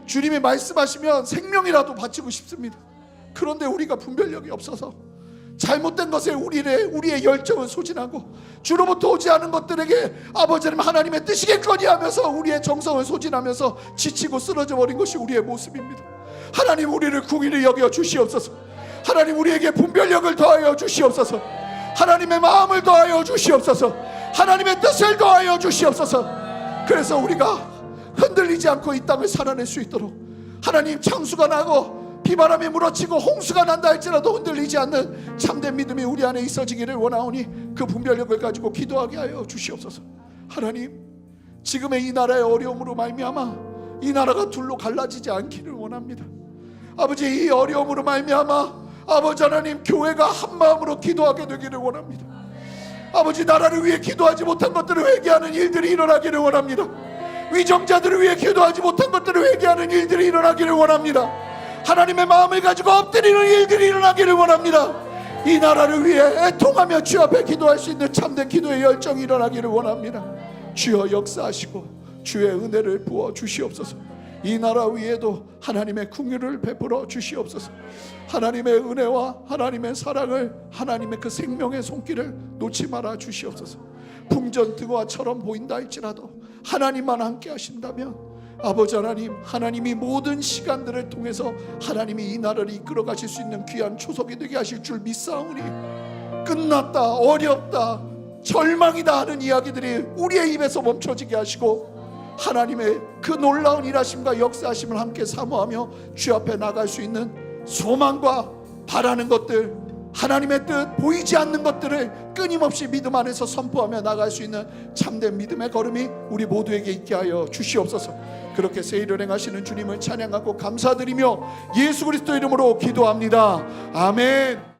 주님이 말씀하시면 생명이라도 바치고 싶습니다. 그런데 우리가 분별력이 없어서 잘못된 것에 우리의 열정을 소진하고 주로부터 오지 않은 것들에게 아버지는 하나님의 뜻이겠거니 하면서 우리의 정성을 소진하면서 지치고 쓰러져 버린 것이 우리의 모습입니다. 하나님 우리를 국위를 여겨 주시옵소서. 하나님 우리에게 분별력을 더하여 주시옵소서. 하나님의 마음을 더하여 주시옵소서. 하나님의 뜻을 더하여 주시옵소서. 그래서 우리가 흔들리지 않고 이 땅을 살아낼 수 있도록 하나님 창수가 나고 비바람이 물어치고 홍수가 난다 할지라도 흔들리지 않는 참된 믿음이 우리 안에 있어지기를 원하오니 그 분별력을 가지고 기도하게 하여 주시옵소서. 하나님 지금의 이 나라의 어려움으로 말미암아 이 나라가 둘로 갈라지지 않기를 원합니다. 아버지 이 어려움으로 말미암아 아버지 하나님 교회가 한 마음으로 기도하게 되기를 원합니다. 아버지 나라를 위해 기도하지 못한 것들을 회개하는 일들이 일어나기를 원합니다. 위정자들을 위해 기도하지 못한 것들을 회개하는 일들이 일어나기를 원합니다. 하나님의 마음을 가지고 엎드리는 일들이 일어나기를 원합니다. 이 나라를 위해 애통하며 주 앞에 기도할 수 있는 참된 기도의 열정이 일어나기를 원합니다. 주여 역사하시고 주의 은혜를 부어 주시옵소서. 이 나라 위에도 하나님의 궁유를 베풀어 주시옵소서. 하나님의 은혜와 하나님의 사랑을 하나님의 그 생명의 손길을 놓지 말아 주시옵소서. 풍전등화처럼 보인다 할지라도 하나님만 함께 하신다면 아버지 하나님, 하나님이 모든 시간들을 통해서 하나님이 이 나라를 이끌어 가실 수 있는 귀한 초석이 되게 하실 줄 믿사오니 끝났다, 어렵다, 절망이다 하는 이야기들이 우리의 입에서 멈춰지게 하시고 하나님의 그 놀라운 일하심과 역사하심을 함께 사모하며 주 앞에 나갈 수 있는 소망과 바라는 것들, 하나님의 뜻, 보이지 않는 것들을 끊임없이 믿음 안에서 선포하며 나갈 수 있는 참된 믿음의 걸음이 우리 모두에게 있게 하여 주시옵소서. 그렇게 새 일을 행하시는 주님을 찬양하고 감사드리며 예수 그리스도 이름으로 기도합니다. 아멘.